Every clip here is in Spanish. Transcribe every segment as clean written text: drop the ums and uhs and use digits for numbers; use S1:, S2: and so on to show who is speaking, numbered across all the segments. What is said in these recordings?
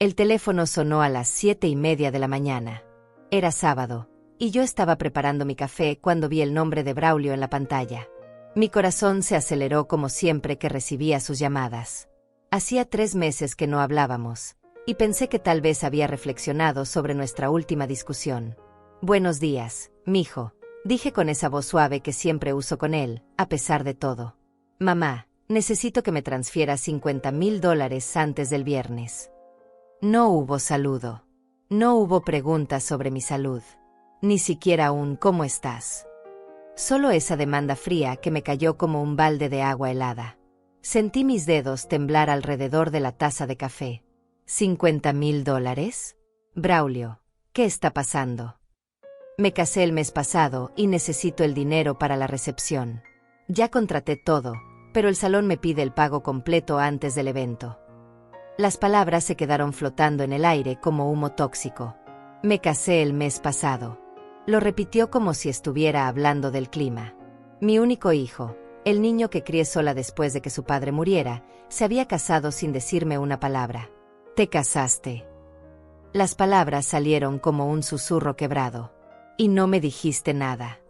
S1: El teléfono sonó a las 7:30 de la mañana. Era sábado, y yo estaba preparando mi café cuando vi el nombre de Braulio en la pantalla. Mi corazón se aceleró como siempre que recibía sus llamadas. Hacía 3 meses que no hablábamos, y pensé que tal vez había reflexionado sobre nuestra última discusión. «Buenos días, mijo», dije con esa voz suave que siempre uso con él, a pesar de todo. «Mamá, necesito que me transfieras $50,000 antes del viernes». No hubo saludo. No hubo preguntas sobre mi salud. Ni siquiera un «¿cómo estás?». Solo esa demanda fría que me cayó como un balde de agua helada. Sentí mis dedos temblar alrededor de la taza de café. ¿$50,000? Braulio, ¿qué está pasando? Me casé el mes pasado y necesito el dinero para la recepción. Ya contraté todo, pero el salón me pide el pago completo antes del evento. Las palabras se quedaron flotando en el aire como humo tóxico. Me casé el mes pasado. Lo repitió como si estuviera hablando del clima. Mi único hijo, el niño que crié sola después de que su padre muriera, se había casado sin decirme una palabra. «¿Te casaste?». Las palabras salieron como un susurro quebrado. «Y no me dijiste nada».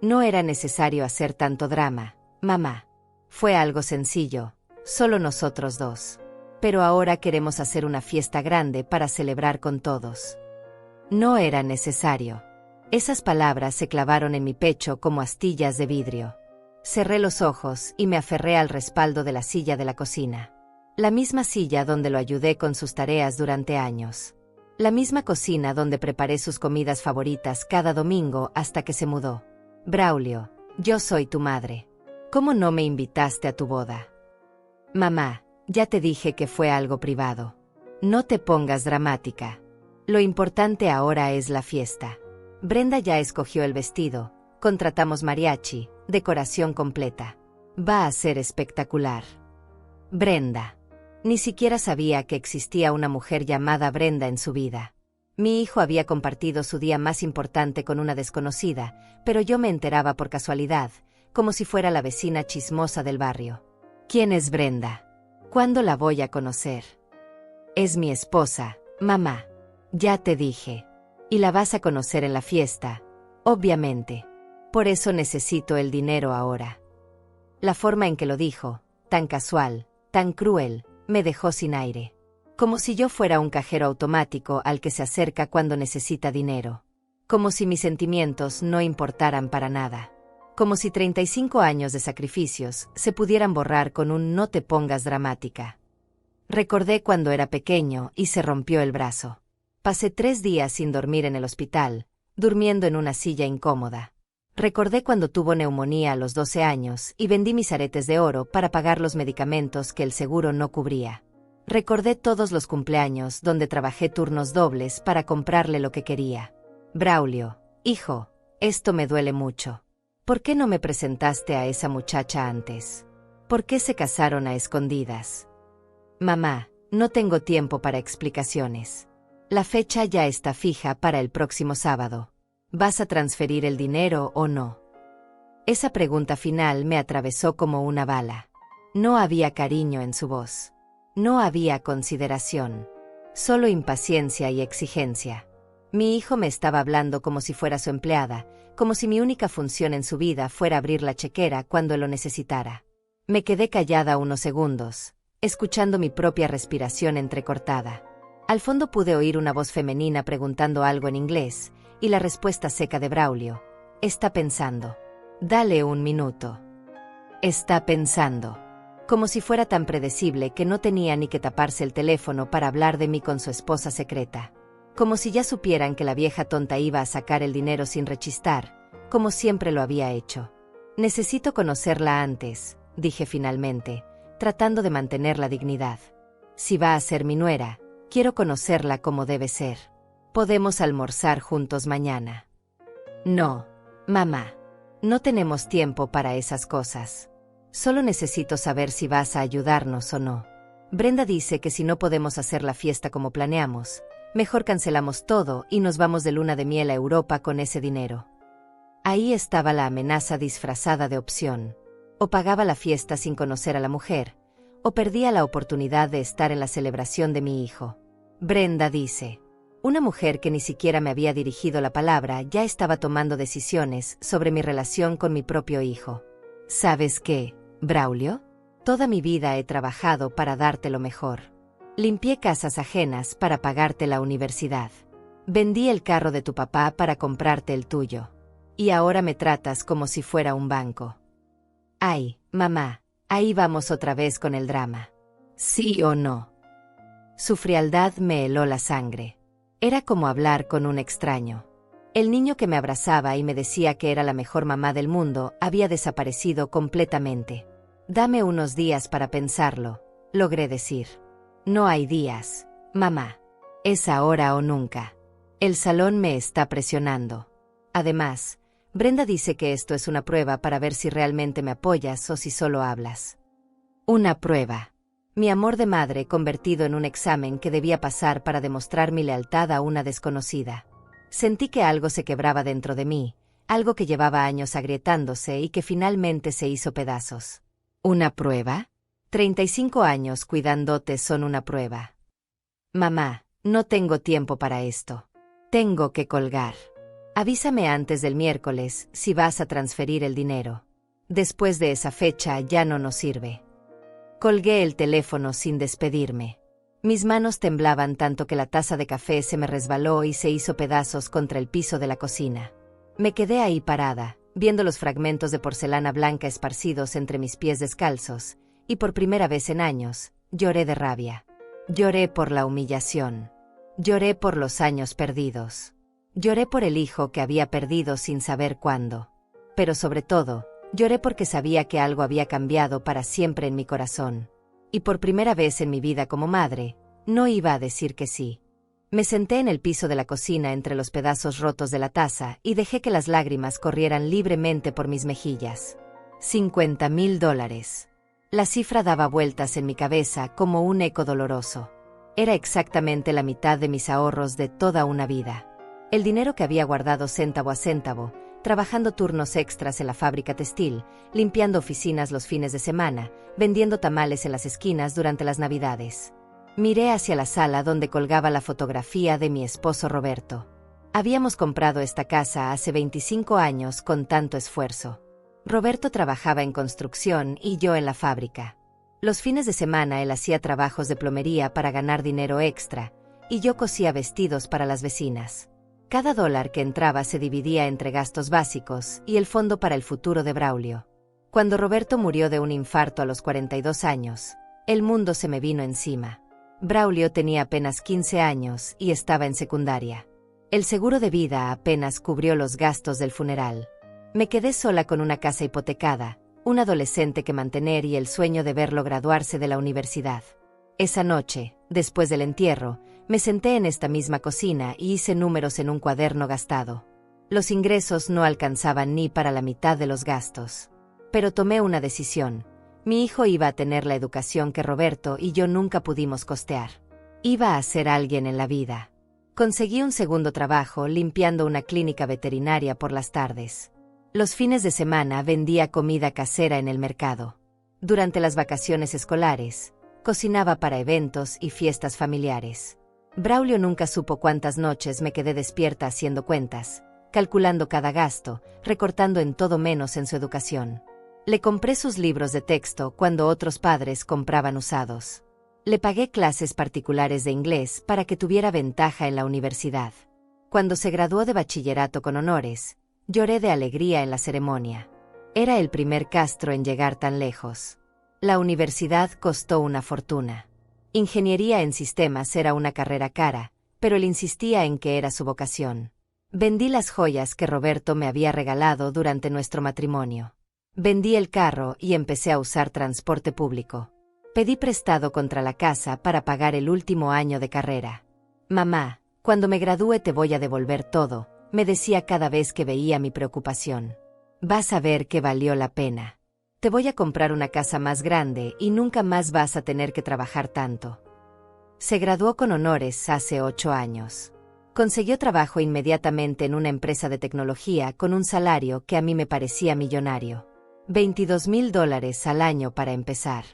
S1: No era necesario hacer tanto drama, mamá. Fue algo sencillo, solo nosotros dos. Pero ahora queremos hacer una fiesta grande para celebrar con todos. No era necesario. Esas palabras se clavaron en mi pecho como astillas de vidrio. Cerré los ojos y me aferré al respaldo de la silla de la cocina. La misma silla donde lo ayudé con sus tareas durante años. La misma cocina donde preparé sus comidas favoritas cada domingo hasta que se mudó. «Braulio, yo soy tu madre. ¿Cómo no me invitaste a tu boda?». «Mamá, ya te dije que fue algo privado. No te pongas dramática. Lo importante ahora es la fiesta. Brenda ya escogió el vestido, contratamos mariachi, decoración completa. Va a ser espectacular». Brenda. Ni siquiera sabía que existía una mujer llamada Brenda en su vida. Mi hijo había compartido su día más importante con una desconocida, pero yo me enteraba por casualidad, como si fuera la vecina chismosa del barrio. «¿Quién es Brenda? ¿Cuándo la voy a conocer?». «Es mi esposa, mamá. Ya te dije. Y la vas a conocer en la fiesta, obviamente. Por eso necesito el dinero ahora». La forma en que lo dijo, tan casual, tan cruel, me dejó sin aire. Como si yo fuera un cajero automático al que se acerca cuando necesita dinero. Como si mis sentimientos no importaran para nada. Como si 35 años de sacrificios se pudieran borrar con un «no te pongas dramática». Recordé cuando era pequeño y se rompió el brazo. Pasé 3 días sin dormir en el hospital, durmiendo en una silla incómoda. Recordé cuando tuvo neumonía a los 12 años y vendí mis aretes de oro para pagar los medicamentos que el seguro no cubría. Recordé todos los cumpleaños donde trabajé turnos dobles para comprarle lo que quería. «Braulio, hijo, esto me duele mucho. ¿Por qué no me presentaste a esa muchacha antes? ¿Por qué se casaron a escondidas?». «Mamá, no tengo tiempo para explicaciones. La fecha ya está fija para el próximo sábado. ¿Vas a transferir el dinero o no?». Esa pregunta final me atravesó como una bala. No había cariño en su voz. No había consideración. Solo impaciencia y exigencia. Mi hijo me estaba hablando como si fuera su empleada, como si mi única función en su vida fuera abrir la chequera cuando lo necesitara. Me quedé callada unos segundos, escuchando mi propia respiración entrecortada. Al fondo pude oír una voz femenina preguntando algo en inglés, y la respuesta seca de Braulio. «Está pensando. Dale un minuto». Está pensando. Como si fuera tan predecible que no tenía ni que taparse el teléfono para hablar de mí con su esposa secreta. Como si ya supieran que la vieja tonta iba a sacar el dinero sin rechistar, como siempre lo había hecho. «Necesito conocerla antes», dije finalmente, tratando de mantener la dignidad. «Si va a ser mi nuera, quiero conocerla como debe ser. ¿Podemos almorzar juntos mañana?». «No, mamá. No tenemos tiempo para esas cosas. Solo necesito saber si vas a ayudarnos o no. Brenda dice que si no podemos hacer la fiesta como planeamos, mejor cancelamos todo y nos vamos de luna de miel a Europa con ese dinero». Ahí estaba la amenaza disfrazada de opción. O pagaba la fiesta sin conocer a la mujer, o perdía la oportunidad de estar en la celebración de mi hijo. Brenda dice. Una mujer que ni siquiera me había dirigido la palabra ya estaba tomando decisiones sobre mi relación con mi propio hijo. ¿Sabes qué, Braulio? Toda mi vida he trabajado para darte lo mejor. Limpié casas ajenas para pagarte la universidad. Vendí el carro de tu papá para comprarte el tuyo. Y ahora me tratas como si fuera un banco. Ay, mamá, ahí vamos otra vez con el drama. ¿Sí o no? Su frialdad me heló la sangre. Era como hablar con un extraño. El niño que me abrazaba y me decía que era la mejor mamá del mundo había desaparecido completamente. Dame unos días para pensarlo, logré decir. No hay días, mamá. Es ahora o nunca. El salón me está presionando. Además, Brenda dice que esto es una prueba para ver si realmente me apoyas o si solo hablas. Una prueba. Mi amor de madre convertido en un examen que debía pasar para demostrar mi lealtad a una desconocida. Sentí que algo se quebraba dentro de mí, algo que llevaba años agrietándose y que finalmente se hizo pedazos. ¿Una prueba? 35 años cuidándote son una prueba. Mamá, no tengo tiempo para esto. Tengo que colgar. Avísame antes del miércoles si vas a transferir el dinero. Después de esa fecha ya no nos sirve. Colgué el teléfono sin despedirme. Mis manos temblaban tanto que la taza de café se me resbaló y se hizo pedazos contra el piso de la cocina. Me quedé ahí parada, viendo los fragmentos de porcelana blanca esparcidos entre mis pies descalzos, y por primera vez en años, lloré de rabia. Lloré por la humillación. Lloré por los años perdidos. Lloré por el hijo que había perdido sin saber cuándo. Pero sobre todo, lloré porque sabía que algo había cambiado para siempre en mi corazón. Y por primera vez en mi vida como madre, no iba a decir que sí. Me senté en el piso de la cocina entre los pedazos rotos de la taza y dejé que las lágrimas corrieran libremente por mis mejillas. $50,000. La cifra daba vueltas en mi cabeza como un eco doloroso. Era exactamente la mitad de mis ahorros de toda una vida. El dinero que había guardado céntavo a céntavo, trabajando turnos extras en la fábrica textil, limpiando oficinas los fines de semana, vendiendo tamales en las esquinas durante las Navidades. Miré hacia la sala donde colgaba la fotografía de mi esposo Roberto. Habíamos comprado esta casa hace 25 años con tanto esfuerzo. Roberto trabajaba en construcción y yo en la fábrica. Los fines de semana él hacía trabajos de plomería para ganar dinero extra, y yo cosía vestidos para las vecinas. Cada dólar que entraba se dividía entre gastos básicos y el fondo para el futuro de Braulio. Cuando Roberto murió de un infarto a los 42 años, el mundo se me vino encima. Braulio tenía apenas 15 años y estaba en secundaria. El seguro de vida apenas cubrió los gastos del funeral. Me quedé sola con una casa hipotecada, un adolescente que mantener y el sueño de verlo graduarse de la universidad. Esa noche, después del entierro, me senté en esta misma cocina y hice números en un cuaderno gastado. Los ingresos no alcanzaban ni para la mitad de los gastos. Pero tomé una decisión. Mi hijo iba a tener la educación que Roberto y yo nunca pudimos costear. Iba a ser alguien en la vida. Conseguí un segundo trabajo limpiando una clínica veterinaria por las tardes. Los fines de semana vendía comida casera en el mercado. Durante las vacaciones escolares, cocinaba para eventos y fiestas familiares. Braulio nunca supo cuántas noches me quedé despierta haciendo cuentas, calculando cada gasto, recortando en todo menos en su educación. Le compré sus libros de texto cuando otros padres compraban usados. Le pagué clases particulares de inglés para que tuviera ventaja en la universidad. Cuando se graduó de bachillerato con honores, lloré de alegría en la ceremonia. Era el primer Castro en llegar tan lejos. La universidad costó una fortuna. Ingeniería en sistemas era una carrera cara, pero él insistía en que era su vocación. Vendí las joyas que Roberto me había regalado durante nuestro matrimonio. Vendí el carro y empecé a usar transporte público. Pedí prestado contra la casa para pagar el último año de carrera. Mamá, cuando me gradúe te voy a devolver todo, me decía cada vez que veía mi preocupación. Vas a ver que valió la pena. Te voy a comprar una casa más grande y nunca más vas a tener que trabajar tanto. Se graduó con honores hace 8 años. Consiguió trabajo inmediatamente en una empresa de tecnología con un salario que a mí me parecía millonario. $22,000 al año para empezar.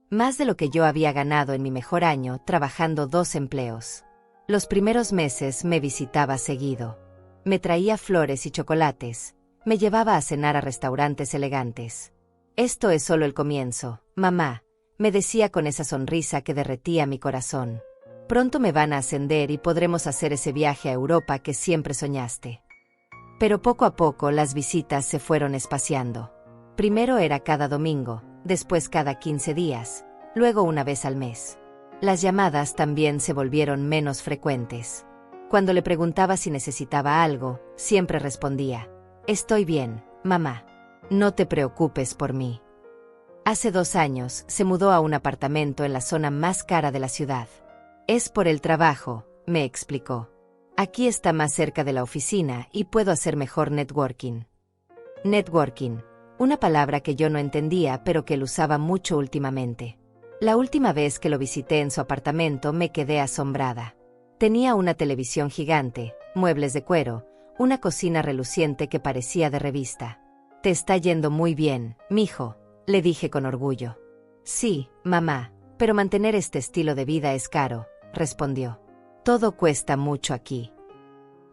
S1: Más de lo que yo había ganado en mi mejor año trabajando 2 empleos. Los primeros meses me visitaba seguido. Me traía flores y chocolates. Me llevaba a cenar a restaurantes elegantes. Esto es solo el comienzo, mamá, me decía con esa sonrisa que derretía mi corazón. Pronto me van a ascender y podremos hacer ese viaje a Europa que siempre soñaste. Pero poco a poco las visitas se fueron espaciando. Primero era cada domingo, después cada 15 días, luego una vez al mes. Las llamadas también se volvieron menos frecuentes. Cuando le preguntaba si necesitaba algo, siempre respondía: estoy bien, mamá. No te preocupes por mí. Hace 2 años se mudó a un apartamento en la zona más cara de la ciudad. Es por el trabajo, me explicó. Aquí está más cerca de la oficina y puedo hacer mejor networking. Networking, una palabra que yo no entendía pero que él usaba mucho últimamente. La última vez que lo visité en su apartamento me quedé asombrada. Tenía una televisión gigante, muebles de cuero, una cocina reluciente que parecía de revista. Te está yendo muy bien, mijo, le dije con orgullo. Sí, mamá, pero mantener este estilo de vida es caro, respondió. Todo cuesta mucho aquí.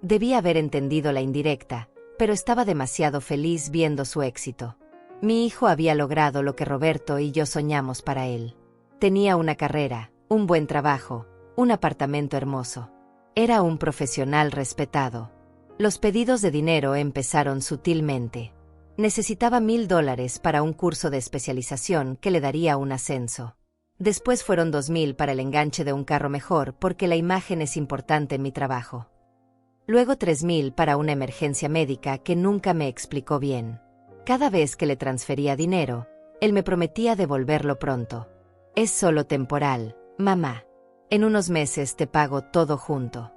S1: Debía haber entendido la indirecta, pero estaba demasiado feliz viendo su éxito. Mi hijo había logrado lo que Roberto y yo soñamos para él. Tenía una carrera, un buen trabajo, un apartamento hermoso. Era un profesional respetado. Los pedidos de dinero empezaron sutilmente. Necesitaba $1000 para un curso de especialización que le daría un ascenso. Después fueron 2000 para el enganche de un carro mejor porque la imagen es importante en mi trabajo. Luego 3000 para una emergencia médica que nunca me explicó bien. Cada vez que le transfería dinero, él me prometía devolverlo pronto. Es solo temporal, mamá. En unos meses te pago todo junto.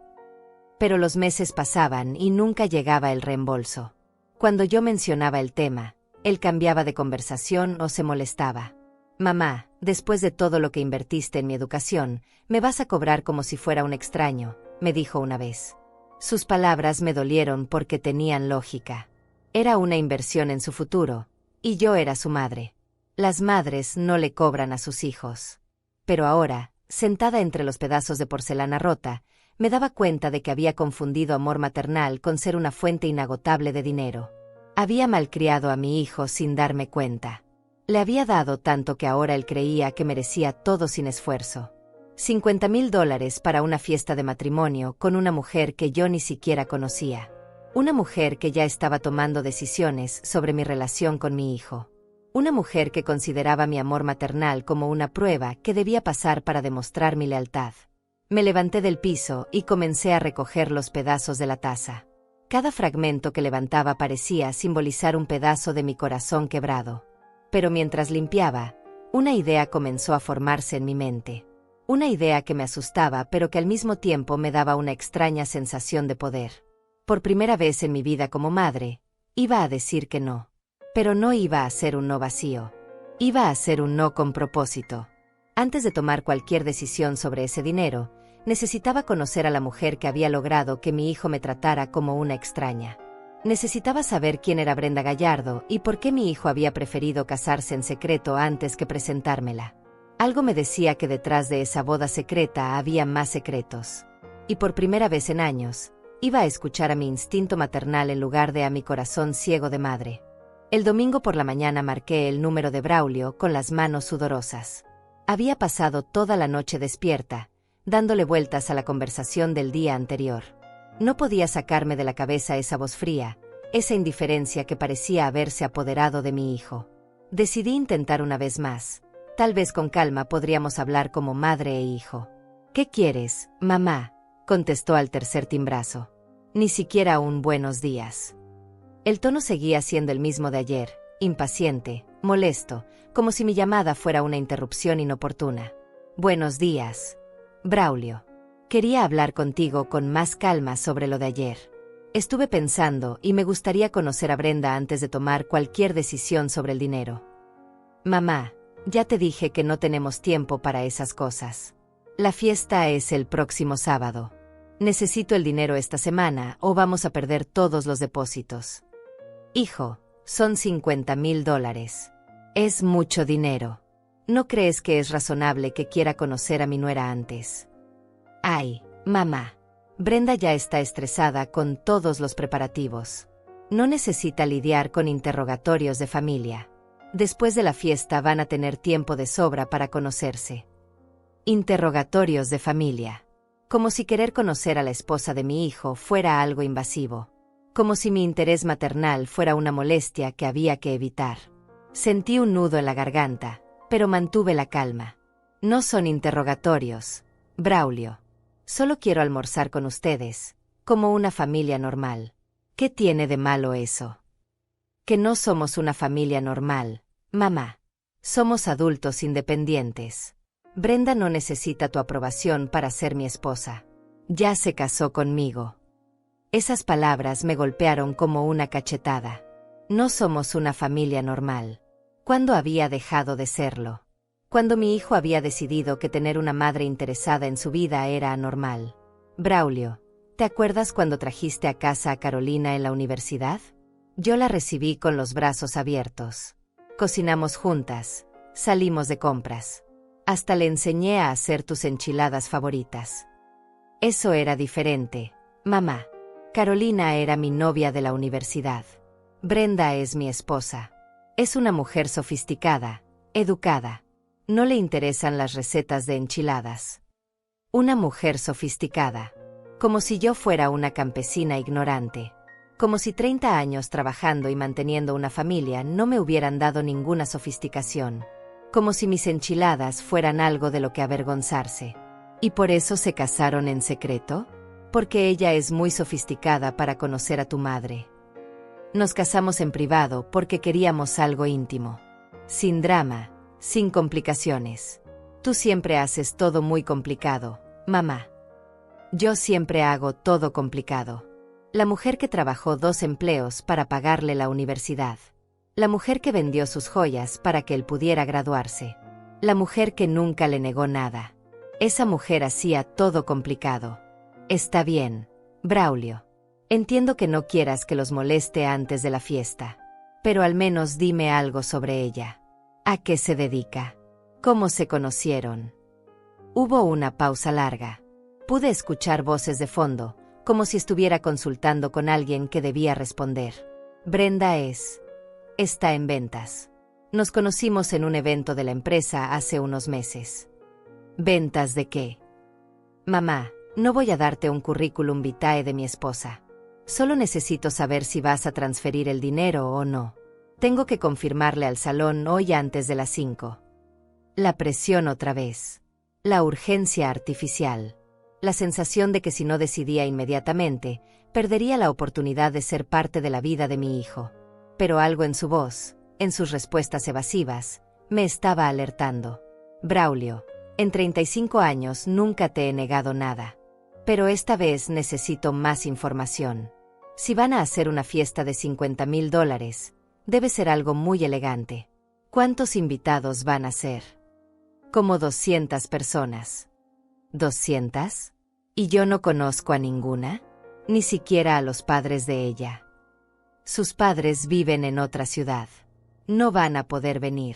S1: Pero los meses pasaban y nunca llegaba el reembolso. Cuando yo mencionaba el tema, él cambiaba de conversación o se molestaba. Mamá, después de todo lo que invertiste en mi educación, me vas a cobrar como si fuera un extraño, me dijo una vez. Sus palabras me dolieron porque tenían lógica. Era una inversión en su futuro, y yo era su madre. Las madres no le cobran a sus hijos. Pero ahora, sentada entre los pedazos de porcelana rota, me daba cuenta de que había confundido amor maternal con ser una fuente inagotable de dinero. Había malcriado a mi hijo sin darme cuenta. Le había dado tanto que ahora él creía que merecía todo sin esfuerzo. $50,000 para una fiesta de matrimonio con una mujer que yo ni siquiera conocía. Una mujer que ya estaba tomando decisiones sobre mi relación con mi hijo. Una mujer que consideraba mi amor maternal como una prueba que debía pasar para demostrar mi lealtad. Me levanté del piso y comencé a recoger los pedazos de la taza. Cada fragmento que levantaba parecía simbolizar un pedazo de mi corazón quebrado. Pero mientras limpiaba, una idea comenzó a formarse en mi mente. Una idea que me asustaba pero que al mismo tiempo me daba una extraña sensación de poder. Por primera vez en mi vida como madre, iba a decir que no. Pero no iba a ser un no vacío. Iba a ser un no con propósito. Antes de tomar cualquier decisión sobre ese dinero, necesitaba conocer a la mujer que había logrado que mi hijo me tratara como una extraña. Necesitaba saber quién era Brenda Gallardo y por qué mi hijo había preferido casarse en secreto antes que presentármela. Algo me decía que detrás de esa boda secreta había más secretos. Y por primera vez en años, iba a escuchar a mi instinto maternal en lugar de a mi corazón ciego de madre. El domingo por la mañana marqué el número de Braulio con las manos sudorosas. Había pasado toda la noche despierta, dándole vueltas a la conversación del día anterior. No podía sacarme de la cabeza esa voz fría, esa indiferencia que parecía haberse apoderado de mi hijo. Decidí intentar una vez más. Tal vez con calma podríamos hablar como madre e hijo. ¿Qué quieres, mamá?, contestó al tercer timbrazo. Ni siquiera un buenos días. El tono seguía siendo el mismo de ayer, impaciente, molesto, como si mi llamada fuera una interrupción inoportuna. Buenos días, Braulio. Quería hablar contigo con más calma sobre lo de ayer. Estuve pensando y me gustaría conocer a Brenda antes de tomar cualquier decisión sobre el dinero. Mamá, ya te dije que no tenemos tiempo para esas cosas. La fiesta es el próximo sábado. Necesito el dinero esta semana o vamos a perder todos los depósitos. Hijo, son $50,000. Es mucho dinero. ¿No crees que es razonable que quiera conocer a mi nuera antes? Ay, Mamá. Brenda ya está estresada con todos los preparativos. No necesita lidiar con interrogatorios de familia. Después de la fiesta van a tener tiempo de sobra para conocerse. Interrogatorios de familia. Como si querer conocer a la esposa de mi hijo fuera algo invasivo. Como si mi interés maternal fuera una molestia que había que evitar. Sentí un nudo en la garganta, pero mantuve la calma. No son interrogatorios, Braulio. Solo quiero almorzar con ustedes, como una familia normal. ¿Qué tiene de malo eso? Que no somos una familia normal, mamá. Somos adultos independientes. Brenda no necesita tu aprobación para ser mi esposa. Ya se casó conmigo. Esas palabras me golpearon como una cachetada. No somos una familia normal. ¿Cuándo había dejado de serlo? Cuando mi hijo había decidido que tener una madre interesada en su vida era anormal. Braulio, ¿te acuerdas cuando trajiste a casa a Carolina en la universidad? Yo la recibí con los brazos abiertos. Cocinamos juntas, salimos de compras. Hasta le enseñé a hacer tus enchiladas favoritas. Eso era diferente, mamá. Carolina era mi novia de la universidad. Brenda es mi esposa. Es una mujer sofisticada, educada. No le interesan las recetas de enchiladas. Una mujer sofisticada. Como si yo fuera una campesina ignorante. Como si 30 años trabajando y manteniendo una familia no me hubieran dado ninguna sofisticación. Como si mis enchiladas fueran algo de lo que avergonzarse. ¿Y por eso se casaron en secreto? Porque ella es muy sofisticada para conocer a tu madre. Nos casamos en privado porque queríamos algo íntimo. Sin drama. Sin complicaciones. Tú siempre haces todo muy complicado, mamá. Yo siempre hago todo complicado. La mujer que trabajó 2 empleos para pagarle la universidad. La mujer que vendió sus joyas para que él pudiera graduarse. La mujer que nunca le negó nada. Esa mujer hacía todo complicado. Está bien, Braulio. Entiendo que no quieras que los moleste antes de la fiesta. Pero al menos dime algo sobre ella. ¿A qué se dedica? ¿Cómo se conocieron? Hubo una pausa larga. Pude escuchar voces de fondo, como si estuviera consultando con alguien que debía responder. Brenda está en ventas. Nos conocimos en un evento de la empresa hace unos meses. ¿Ventas de qué? Mamá, no voy a darte un currículum vitae de mi esposa. Solo necesito saber si vas a transferir el dinero o no. Tengo que confirmarle al salón hoy antes de las 5. La presión otra vez. La urgencia artificial. La sensación de que si no decidía inmediatamente, perdería la oportunidad de ser parte de la vida de mi hijo. Pero algo en su voz, en sus respuestas evasivas, me estaba alertando. Braulio, en 35 años nunca te he negado nada. Pero esta vez necesito más información. Si van a hacer una fiesta de $50,000, debe ser algo muy elegante. ¿Cuántos invitados van a ser? Como 200 personas. ¿200? ¿Y yo no conozco a ninguna? Ni siquiera a los padres de ella. Sus padres viven en otra ciudad. No van a poder venir.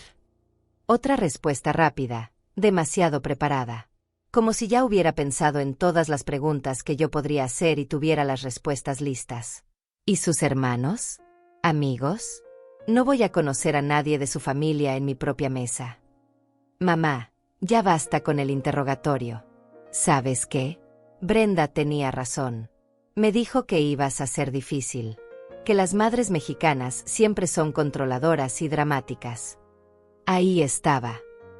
S1: Otra respuesta rápida, demasiado preparada. Como si ya hubiera pensado en todas las preguntas que yo podría hacer y tuviera las respuestas listas. ¿Y sus hermanos? ¿Amigos? No voy a conocer a nadie de su familia en mi propia mesa. Mamá, ya basta con el interrogatorio. ¿Sabes qué? Brenda tenía razón. Me dijo que ibas a ser difícil. Que las madres mexicanas siempre son controladoras y dramáticas. Ahí estaba.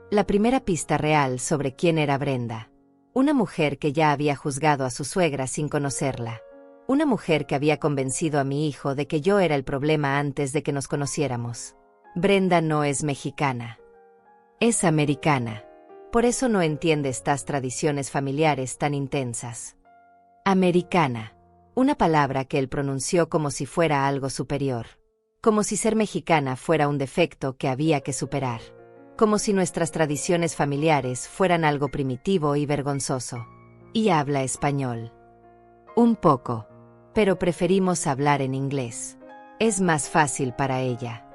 S1: La primera pista real sobre quién era Brenda. Una mujer que ya había juzgado a su suegra sin conocerla. Una mujer que había convencido a mi hijo de que yo era el problema antes de que nos conociéramos. Brenda no es mexicana. Es americana. Por eso no entiende estas tradiciones familiares tan intensas. Americana. Una palabra que él pronunció como si fuera algo superior. Como si ser mexicana fuera un defecto que había que superar. Como si nuestras tradiciones familiares fueran algo primitivo y vergonzoso. Y habla español. Un poco. Pero preferimos hablar en inglés. Es más fácil para ella.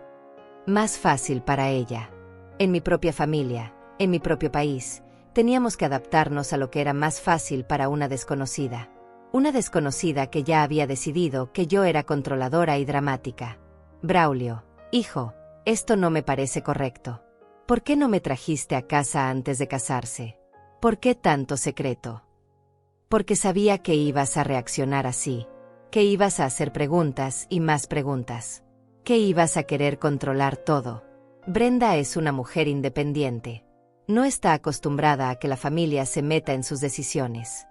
S1: Más fácil para ella. En mi propia familia, en mi propio país, Teníamos que adaptarnos a lo que era más fácil para una desconocida. Una desconocida que ya había decidido que yo era controladora y dramática. Braulio, hijo, esto no me parece correcto. ¿Por qué no me trajiste a casa antes de casarse? ¿Por qué tanto secreto? Porque sabía que ibas a reaccionar así, que ibas a hacer preguntas y más preguntas, que ibas a querer controlar todo. Brenda es una mujer independiente. No está acostumbrada a que la familia se meta en sus decisiones.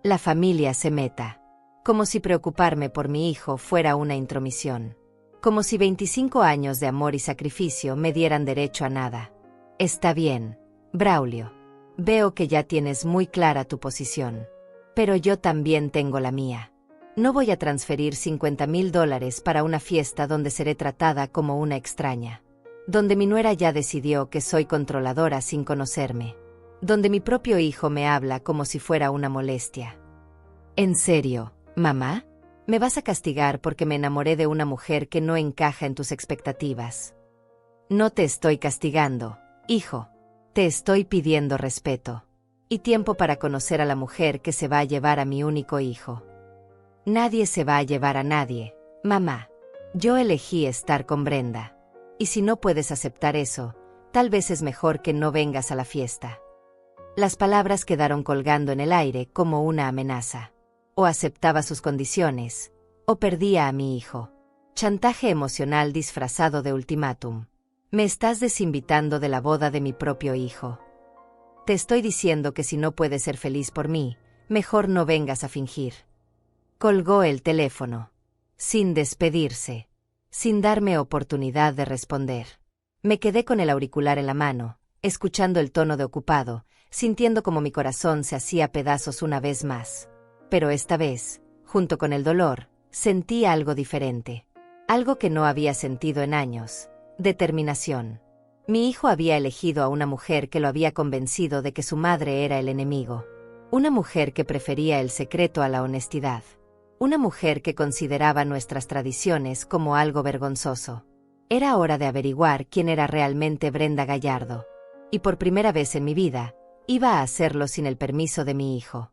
S1: La familia se meta. Como si preocuparme por mi hijo fuera una intromisión. Como si 25 años de amor y sacrificio me dieran derecho a nada. Está bien, Braulio. Veo que ya tienes muy clara tu posición. Pero yo también tengo la mía. No voy a transferir $50,000 para una fiesta donde seré tratada como una extraña. Donde mi nuera ya decidió que soy controladora sin conocerme. Donde mi propio hijo me habla como si fuera una molestia. ¿En serio, mamá? ¿Me vas a castigar porque me enamoré de una mujer que no encaja en tus expectativas? No te estoy castigando, hijo. Te estoy pidiendo respeto. Y tiempo para conocer a la mujer que se va a llevar a mi único hijo. Nadie se va a llevar a nadie, mamá. Yo elegí estar con Brenda. Y si no puedes aceptar eso, tal vez es mejor que no vengas a la fiesta. Las palabras quedaron colgando en el aire como una amenaza. O aceptaba sus condiciones, o perdía a mi hijo. Chantaje emocional disfrazado de ultimátum. Me estás desinvitando de la boda de mi propio hijo. Te estoy diciendo que si no puedes ser feliz por mí, mejor no vengas a fingir. Colgó el teléfono. Sin despedirse. Sin darme oportunidad de responder. Me quedé con el auricular en la mano, escuchando el tono de ocupado, sintiendo como mi corazón se hacía pedazos una vez más. Pero esta vez, junto con el dolor, sentí algo diferente. Algo que no había sentido en años. Determinación. Mi hijo había elegido a una mujer que lo había convencido de que su madre era el enemigo. Una mujer que prefería el secreto a la honestidad. Una mujer que consideraba nuestras tradiciones como algo vergonzoso. Era hora de averiguar quién era realmente Brenda Gallardo. Y por primera vez en mi vida, iba a hacerlo sin el permiso de mi hijo.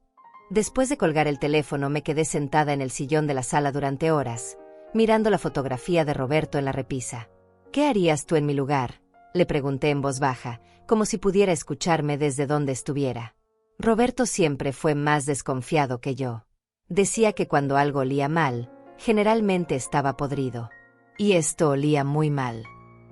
S1: Después de colgar el teléfono me quedé sentada en el sillón de la sala durante horas, mirando la fotografía de Roberto en la repisa. ¿Qué harías tú en mi lugar?, le pregunté en voz baja, como si pudiera escucharme desde donde estuviera. Roberto siempre fue más desconfiado que yo. Decía que cuando algo olía mal, generalmente estaba podrido. Y esto olía muy mal.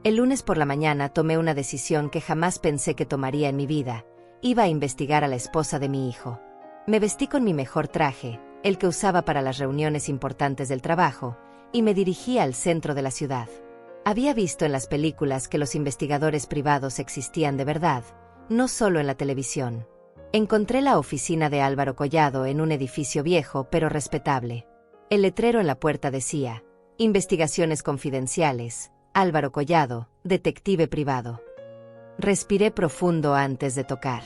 S1: El lunes por la mañana tomé una decisión que jamás pensé que tomaría en mi vida. Iba a investigar a la esposa de mi hijo. Me vestí con mi mejor traje, el que usaba para las reuniones importantes del trabajo, y me dirigí al centro de la ciudad. Había visto en las películas que los investigadores privados existían de verdad, no solo en la televisión. Encontré la oficina de Álvaro Collado en un edificio viejo pero respetable. El letrero en la puerta decía: Investigaciones confidenciales, Álvaro Collado, detective privado. Respiré profundo antes de tocar.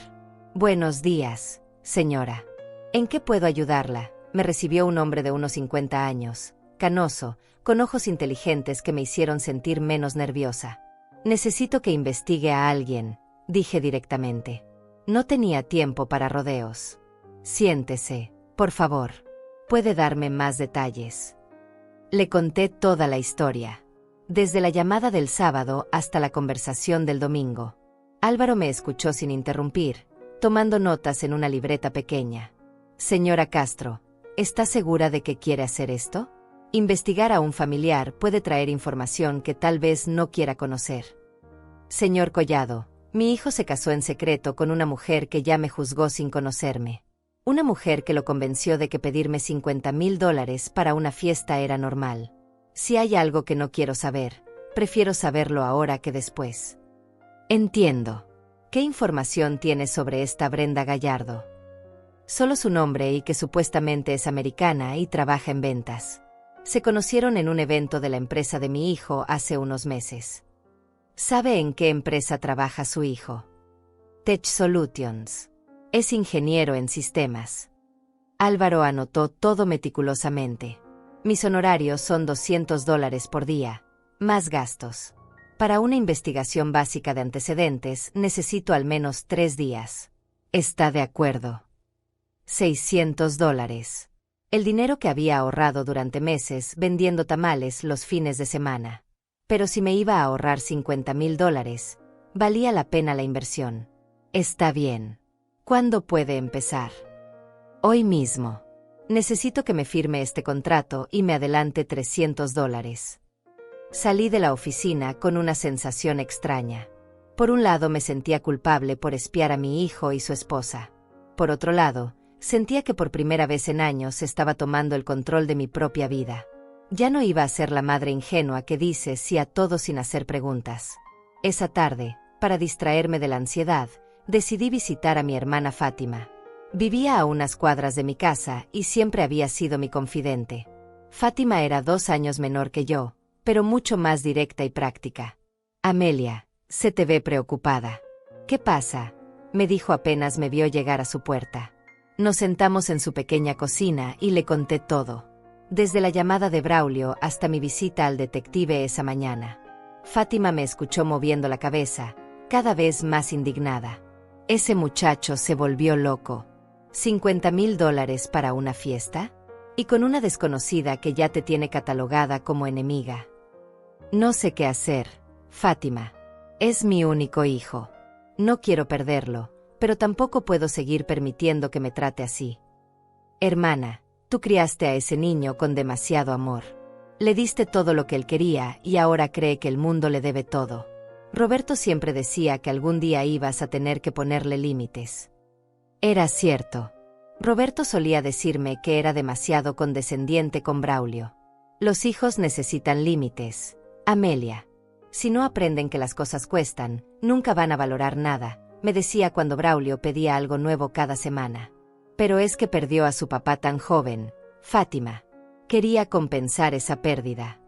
S1: Buenos días, señora. ¿En qué puedo ayudarla?, me recibió un hombre de unos 50 años, canoso, con ojos inteligentes que me hicieron sentir menos nerviosa. Necesito que investigue a alguien, dije directamente. No tenía tiempo para rodeos. Siéntese, por favor. ¿Puede darme más detalles? Le conté toda la historia. Desde la llamada del sábado hasta la conversación del domingo. Álvaro me escuchó sin interrumpir, tomando notas en una libreta pequeña. Señora Castro, ¿está segura de que quiere hacer esto? Investigar a un familiar puede traer información que tal vez no quiera conocer. Señor Collado, mi hijo se casó en secreto con una mujer que ya me juzgó sin conocerme. Una mujer que lo convenció de que pedirme $50,000 para una fiesta era normal. Si hay algo que no quiero saber, prefiero saberlo ahora que después. Entiendo. ¿Qué información tienes sobre esta Brenda Gallardo? Solo su nombre y que supuestamente es americana y trabaja en ventas. Se conocieron en un evento de la empresa de mi hijo hace unos meses. ¿Sabe en qué empresa trabaja su hijo? Tech Solutions. Es ingeniero en sistemas. Álvaro anotó todo meticulosamente. Mis honorarios son $200 por día, más gastos. Para una investigación básica de antecedentes necesito al menos 3 días. Está de acuerdo. $600. El dinero que había ahorrado durante meses vendiendo tamales los fines de semana. Pero si me iba a ahorrar $50,000, valía la pena la inversión. Está bien. ¿Cuándo puede empezar? Hoy mismo. Necesito que me firme este contrato y me adelante $300. Salí de la oficina con una sensación extraña. Por un lado me sentía culpable por espiar a mi hijo y su esposa. Por otro lado, sentía que por primera vez en años estaba tomando el control de mi propia vida. Ya no iba a ser la madre ingenua que dice sí a todo sin hacer preguntas. Esa tarde, para distraerme de la ansiedad, decidí visitar a mi hermana Fátima. Vivía a unas cuadras de mi casa y siempre había sido mi confidente. Fátima era 2 años menor que yo, pero mucho más directa y práctica. Amelia, se te ve preocupada. ¿Qué pasa?, me dijo apenas me vio llegar a su puerta. Nos sentamos en su pequeña cocina y le conté todo. Desde la llamada de Braulio hasta mi visita al detective esa mañana. Fátima me escuchó moviendo la cabeza, cada vez más indignada. Ese muchacho se volvió loco. $50,000 para una fiesta, y con una desconocida que ya te tiene catalogada como enemiga. No sé qué hacer, Fátima. Es mi único hijo. No quiero perderlo, pero tampoco puedo seguir permitiendo que me trate así. Hermana, tú criaste a ese niño con demasiado amor. Le diste todo lo que él quería y ahora cree que el mundo le debe todo. Roberto siempre decía que algún día ibas a tener que ponerle límites. Era cierto. Roberto solía decirme que era demasiado condescendiente con Braulio. Los hijos necesitan límites, Amelia. Si no aprenden que las cosas cuestan, nunca van a valorar nada, me decía cuando Braulio pedía algo nuevo cada semana. Pero es que perdió a su papá tan joven, Fátima. Quería compensar esa pérdida.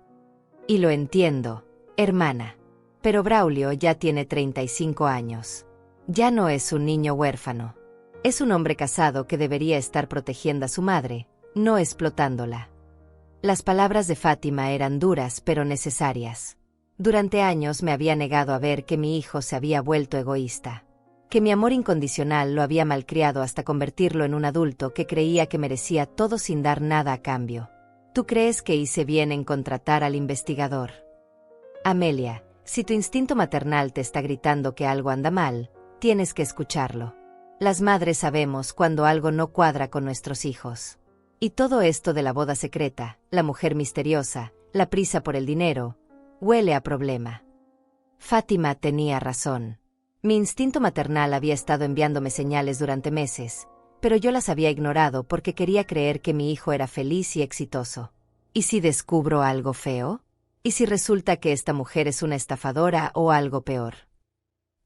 S1: Y lo entiendo, hermana. Pero Braulio ya tiene 35 años. Ya no es un niño huérfano. Es un hombre casado que debería estar protegiendo a su madre, no explotándola. Las palabras de Fátima eran duras pero necesarias. Durante años me había negado a ver que mi hijo se había vuelto egoísta. Que mi amor incondicional lo había malcriado hasta convertirlo en un adulto que creía que merecía todo sin dar nada a cambio. ¿Tú crees que hice bien en contratar al investigador? Amelia, si tu instinto maternal te está gritando que algo anda mal, tienes que escucharlo. Las madres sabemos cuando algo no cuadra con nuestros hijos. Y todo esto de la boda secreta, la mujer misteriosa, la prisa por el dinero, huele a problema. Fátima tenía razón. Mi instinto maternal había estado enviándome señales durante meses, pero yo las había ignorado porque quería creer que mi hijo era feliz y exitoso. ¿Y si descubro algo feo? ¿Y si resulta que esta mujer es una estafadora o algo peor?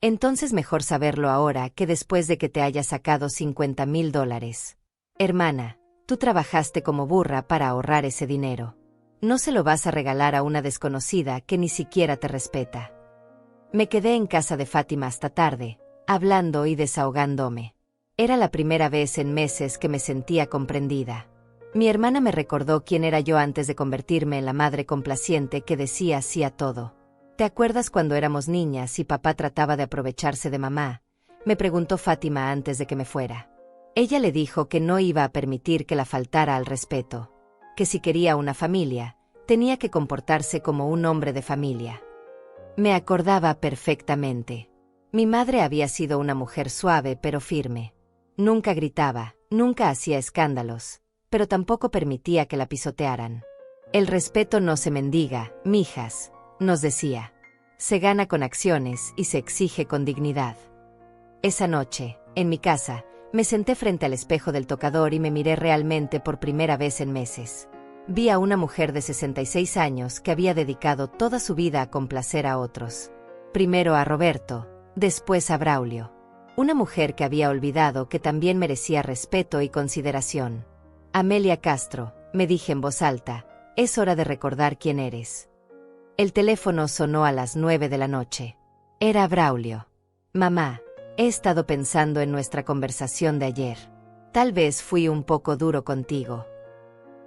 S1: Entonces mejor saberlo ahora que después de que te haya sacado $50,000. Hermana, tú trabajaste como burra para ahorrar ese dinero. No se lo vas a regalar a una desconocida que ni siquiera te respeta. Me quedé en casa de Fátima hasta tarde, hablando y desahogándome. Era la primera vez en meses que me sentía comprendida. Mi hermana me recordó quién era yo antes de convertirme en la madre complaciente que decía sí a todo. ¿Te acuerdas cuando éramos niñas y papá trataba de aprovecharse de mamá?, me preguntó Fátima antes de que me fuera. Ella le dijo que no iba a permitir que la faltara al respeto, que si quería una familia, tenía que comportarse como un hombre de familia. Me acordaba perfectamente. Mi madre había sido una mujer suave pero firme. Nunca gritaba, nunca hacía escándalos, pero tampoco permitía que la pisotearan. El respeto no se mendiga, mijas, nos decía. Se gana con acciones y se exige con dignidad. Esa noche, en mi casa, me senté frente al espejo del tocador y me miré realmente por primera vez en meses. Vi a una mujer de 66 años que había dedicado toda su vida a complacer a otros. Primero a Roberto, después a Braulio. Una mujer que había olvidado que también merecía respeto y consideración. Amelia Castro, me dije en voz alta, es hora de recordar quién eres. El teléfono sonó a las 9 de la noche. Era Braulio. Mamá, he estado pensando en nuestra conversación de ayer. Tal vez fui un poco duro contigo.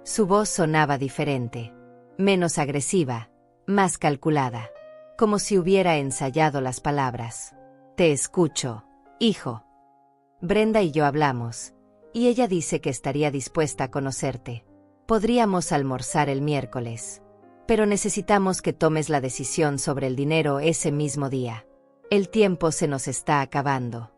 S1: Su voz sonaba diferente, menos agresiva, más calculada, como si hubiera ensayado las palabras. Te escucho, hijo. Brenda y yo hablamos, y ella dice que estaría dispuesta a conocerte. Podríamos almorzar el miércoles. Pero necesitamos que tomes la decisión sobre el dinero ese mismo día. El tiempo se nos está acabando.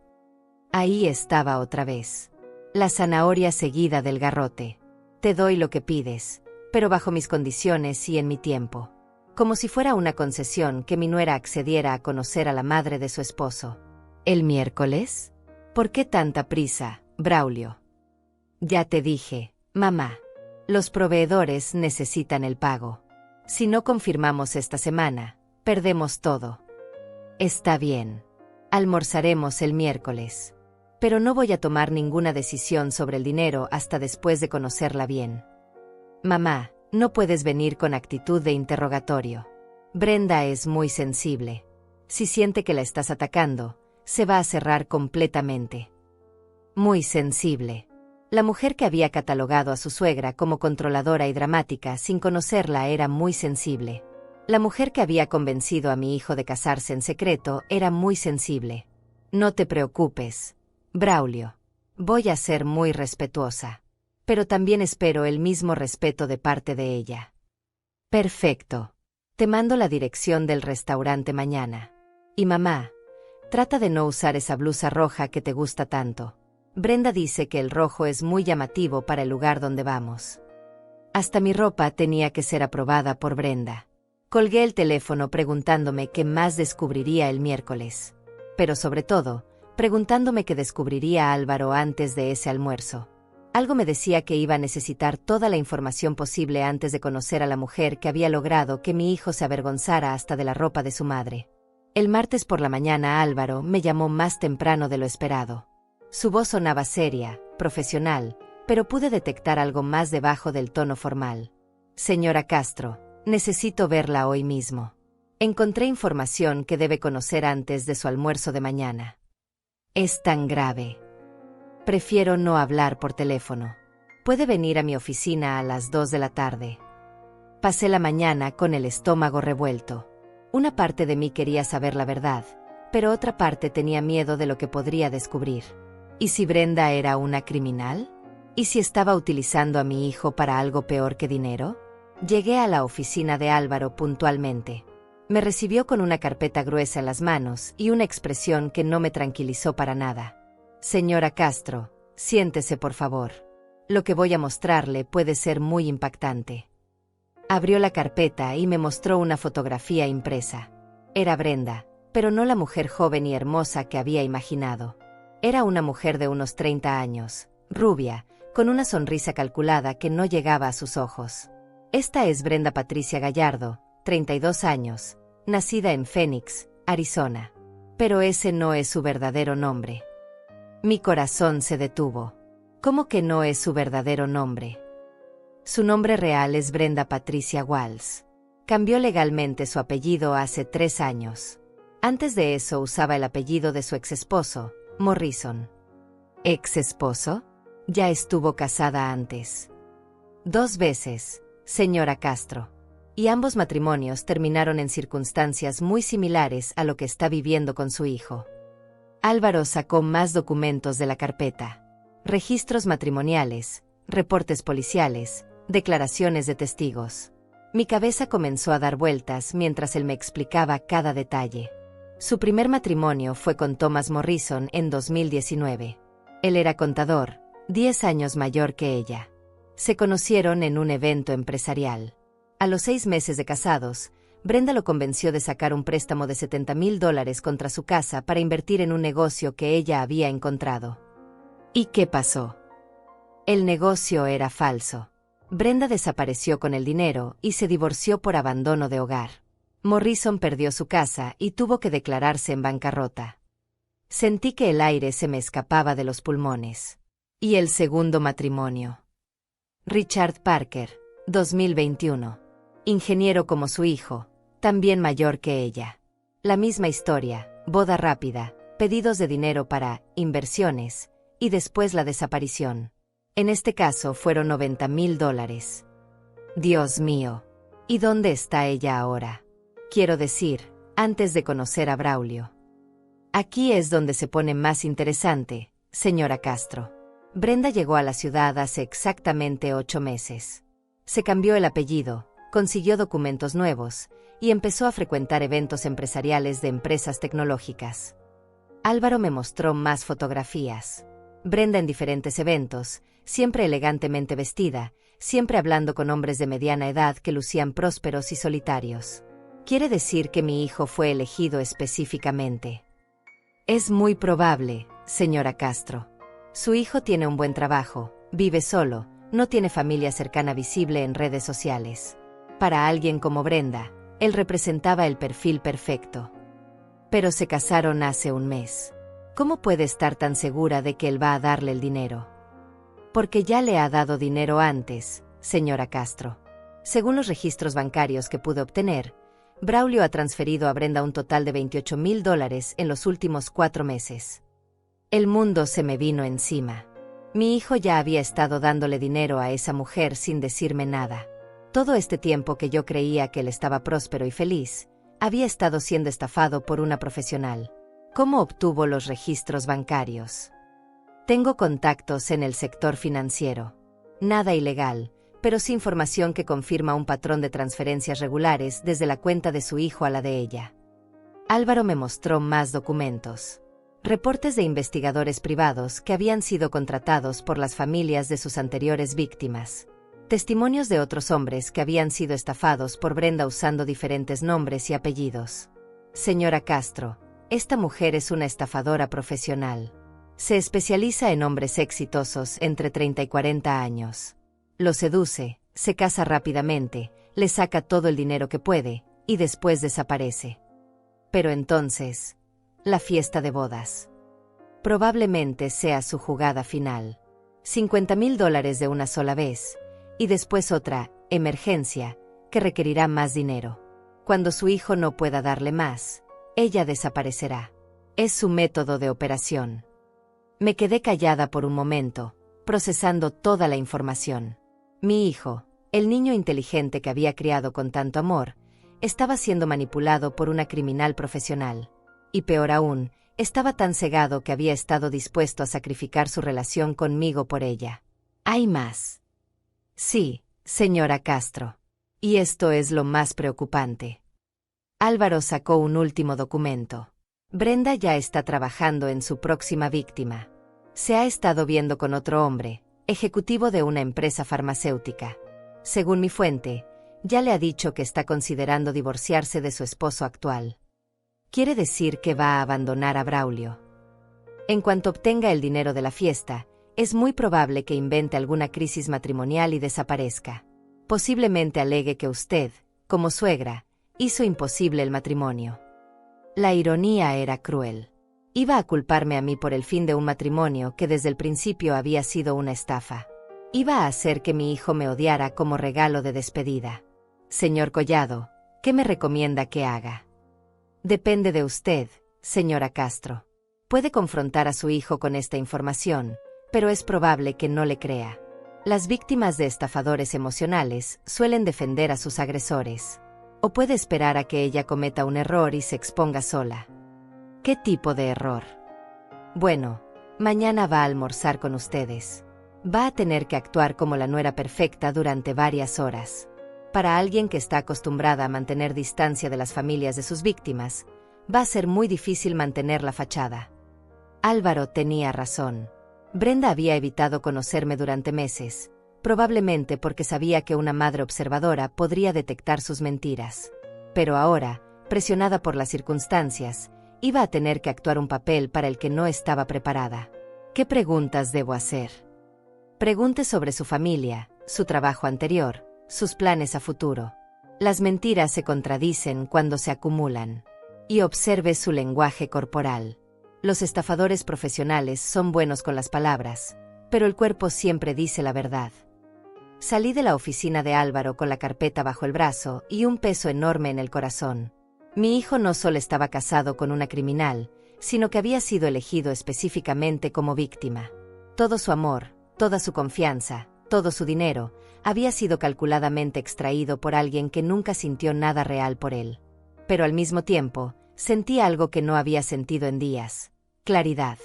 S1: Ahí estaba otra vez. La zanahoria seguida del garrote. Te doy lo que pides, pero bajo mis condiciones y en mi tiempo. Como si fuera una concesión que mi nuera accediera a conocer a la madre de su esposo. ¿El miércoles? ¿Por qué tanta prisa, Braulio? Ya te dije, mamá. Los proveedores necesitan el pago. Si no confirmamos esta semana, perdemos todo. Está bien. Almorzaremos el miércoles. Pero no voy a tomar ninguna decisión sobre el dinero hasta después de conocerla bien. Mamá, no puedes venir con actitud de interrogatorio. Brenda es muy sensible. Si siente que la estás atacando, se va a cerrar completamente. Muy sensible. La mujer que había catalogado a su suegra como controladora y dramática sin conocerla era muy sensible. La mujer que había convencido a mi hijo de casarse en secreto era muy sensible. No te preocupes, Braulio. Voy a ser muy respetuosa. Pero también espero el mismo respeto de parte de ella. Perfecto. Te mando la dirección del restaurante mañana. Y mamá, trata de no usar esa blusa roja que te gusta tanto. Brenda dice que el rojo es muy llamativo para el lugar donde vamos. Hasta mi ropa tenía que ser aprobada por Brenda. Colgué el teléfono preguntándome qué más descubriría el miércoles. Pero sobre todo, preguntándome qué descubriría Álvaro antes de ese almuerzo. Algo me decía que iba a necesitar toda la información posible antes de conocer a la mujer que había logrado que mi hijo se avergonzara hasta de la ropa de su madre. El martes por la mañana Álvaro me llamó más temprano de lo esperado. Su voz sonaba seria, profesional, pero pude detectar algo más debajo del tono formal. Señora Castro, necesito verla hoy mismo. Encontré información que debe conocer antes de su almuerzo de mañana. Es tan grave. Prefiero no hablar por teléfono. Puede venir a mi oficina a las 2 de la tarde. Pasé la mañana con el estómago revuelto. Una parte de mí quería saber la verdad, pero otra parte tenía miedo de lo que podría descubrir. ¿Y si Brenda era una criminal? ¿Y si estaba utilizando a mi hijo para algo peor que dinero? Llegué a la oficina de Álvaro puntualmente. Me recibió con una carpeta gruesa en las manos y una expresión que no me tranquilizó para nada. Señora Castro, siéntese por favor. Lo que voy a mostrarle puede ser muy impactante. Abrió la carpeta y me mostró una fotografía impresa. Era Brenda, pero no la mujer joven y hermosa que había imaginado. Era una mujer de unos 30 años, rubia, con una sonrisa calculada que no llegaba a sus ojos. Esta es Brenda Patricia Gallardo, 32 años, nacida en Phoenix, Arizona. Pero ese no es su verdadero nombre. Mi corazón se detuvo. ¿Cómo que no es su verdadero nombre? Su nombre real es Brenda Patricia Walls. Cambió legalmente su apellido hace 3 años. Antes de eso usaba el apellido de su exesposo, Morrison. ¿Ex-esposo? Ya estuvo casada antes. 2 veces, señora Castro. Y ambos matrimonios terminaron en circunstancias muy similares a lo que está viviendo con su hijo. Álvaro sacó más documentos de la carpeta. Registros matrimoniales, reportes policiales, declaraciones de testigos. Mi cabeza comenzó a dar vueltas mientras él me explicaba cada detalle. Su primer matrimonio fue con Thomas Morrison en 2019. Él era contador, 10 años mayor que ella. Se conocieron en un evento empresarial. A los 6 meses de casados, Brenda lo convenció de sacar un préstamo de $70,000 contra su casa para invertir en un negocio que ella había encontrado. ¿Y qué pasó? El negocio era falso. Brenda desapareció con el dinero y se divorció por abandono de hogar. Morrison perdió su casa y tuvo que declararse en bancarrota. Sentí que el aire se me escapaba de los pulmones. ¿Y el segundo matrimonio? Richard Parker, 2021. Ingeniero como su hijo, también mayor que ella. La misma historia, boda rápida, pedidos de dinero para inversiones, y después la desaparición. En este caso fueron $90,000. Dios mío. ¿Y dónde está ella ahora? Quiero decir, antes de conocer a Braulio. Aquí es donde se pone más interesante, señora Castro. Brenda llegó a la ciudad hace exactamente 8 meses. Se cambió el apellido, consiguió documentos nuevos y empezó a frecuentar eventos empresariales de empresas tecnológicas. Álvaro me mostró más fotografías. Brenda en diferentes eventos, siempre elegantemente vestida, siempre hablando con hombres de mediana edad que lucían prósperos y solitarios. ¿Quiere decir que mi hijo fue elegido específicamente? Es muy probable, señora Castro. Su hijo tiene un buen trabajo, vive solo, no tiene familia cercana visible en redes sociales. Para alguien como Brenda, él representaba el perfil perfecto. Pero se casaron hace un mes. ¿Cómo puede estar tan segura de que él va a darle el dinero? Porque ya le ha dado dinero antes, señora Castro. Según los registros bancarios que pude obtener, Braulio ha transferido a Brenda un total de $28,000 en los últimos 4 meses. El mundo se me vino encima. Mi hijo ya había estado dándole dinero a esa mujer sin decirme nada. Todo este tiempo que yo creía que él estaba próspero y feliz, había estado siendo estafado por una profesional. ¿Cómo obtuvo los registros bancarios? Tengo contactos en el sector financiero. Nada ilegal, pero sí información que confirma un patrón de transferencias regulares desde la cuenta de su hijo a la de ella. Álvaro me mostró más documentos. Reportes de investigadores privados que habían sido contratados por las familias de sus anteriores víctimas. Testimonios de otros hombres que habían sido estafados por Brenda usando diferentes nombres y apellidos. Señora Castro, esta mujer es una estafadora profesional. Se especializa en hombres exitosos entre 30 y 40 años. Los seduce, se casa rápidamente, le saca todo el dinero que puede, y después desaparece. Pero entonces, la fiesta de bodas. Probablemente sea su jugada final. $50,000 de una sola vez, y después otra emergencia, que requerirá más dinero. Cuando su hijo no pueda darle más, ella desaparecerá. Es su método de operación. Me quedé callada por un momento, procesando toda la información. Mi hijo, el niño inteligente que había criado con tanto amor, estaba siendo manipulado por una criminal profesional. Y peor aún, estaba tan cegado que había estado dispuesto a sacrificar su relación conmigo por ella. ¿Hay más? Sí, señora Castro. Y esto es lo más preocupante. Álvaro sacó un último documento. Brenda ya está trabajando en su próxima víctima. Se ha estado viendo con otro hombre, ejecutivo de una empresa farmacéutica. Según mi fuente, ya le ha dicho que está considerando divorciarse de su esposo actual. Quiere decir que va a abandonar a Braulio. En cuanto obtenga el dinero de la fiesta, es muy probable que invente alguna crisis matrimonial y desaparezca. Posiblemente alegue que usted, como suegra, hizo imposible el matrimonio. La ironía era cruel. Iba a culparme a mí por el fin de un matrimonio que desde el principio había sido una estafa. Iba a hacer que mi hijo me odiara como regalo de despedida. Señor Collado, ¿qué me recomienda que haga? Depende de usted, señora Castro. Puede confrontar a su hijo con esta información, pero es probable que no le crea. Las víctimas de estafadores emocionales suelen defender a sus agresores. O puede esperar a que ella cometa un error y se exponga sola. ¿Qué tipo de error? Bueno, mañana va a almorzar con ustedes. Va a tener que actuar como la nuera perfecta durante varias horas. Para alguien que está acostumbrada a mantener distancia de las familias de sus víctimas, va a ser muy difícil mantener la fachada. Álvaro tenía razón. Brenda había evitado conocerme durante meses, probablemente porque sabía que una madre observadora podría detectar sus mentiras. Pero ahora, presionada por las circunstancias, iba a tener que actuar un papel para el que no estaba preparada. ¿Qué preguntas debo hacer? Pregunte sobre su familia, su trabajo anterior, sus planes a futuro. Las mentiras se contradicen cuando se acumulan. Y observe su lenguaje corporal. Los estafadores profesionales son buenos con las palabras, pero el cuerpo siempre dice la verdad. Salí de la oficina de Álvaro con la carpeta bajo el brazo y un peso enorme en el corazón. Mi hijo no solo estaba casado con una criminal, sino que había sido elegido específicamente como víctima. Todo su amor, toda su confianza, todo su dinero, había sido calculadamente extraído por alguien que nunca sintió nada real por él. Pero al mismo tiempo, sentí algo que no había sentido en días: claridad.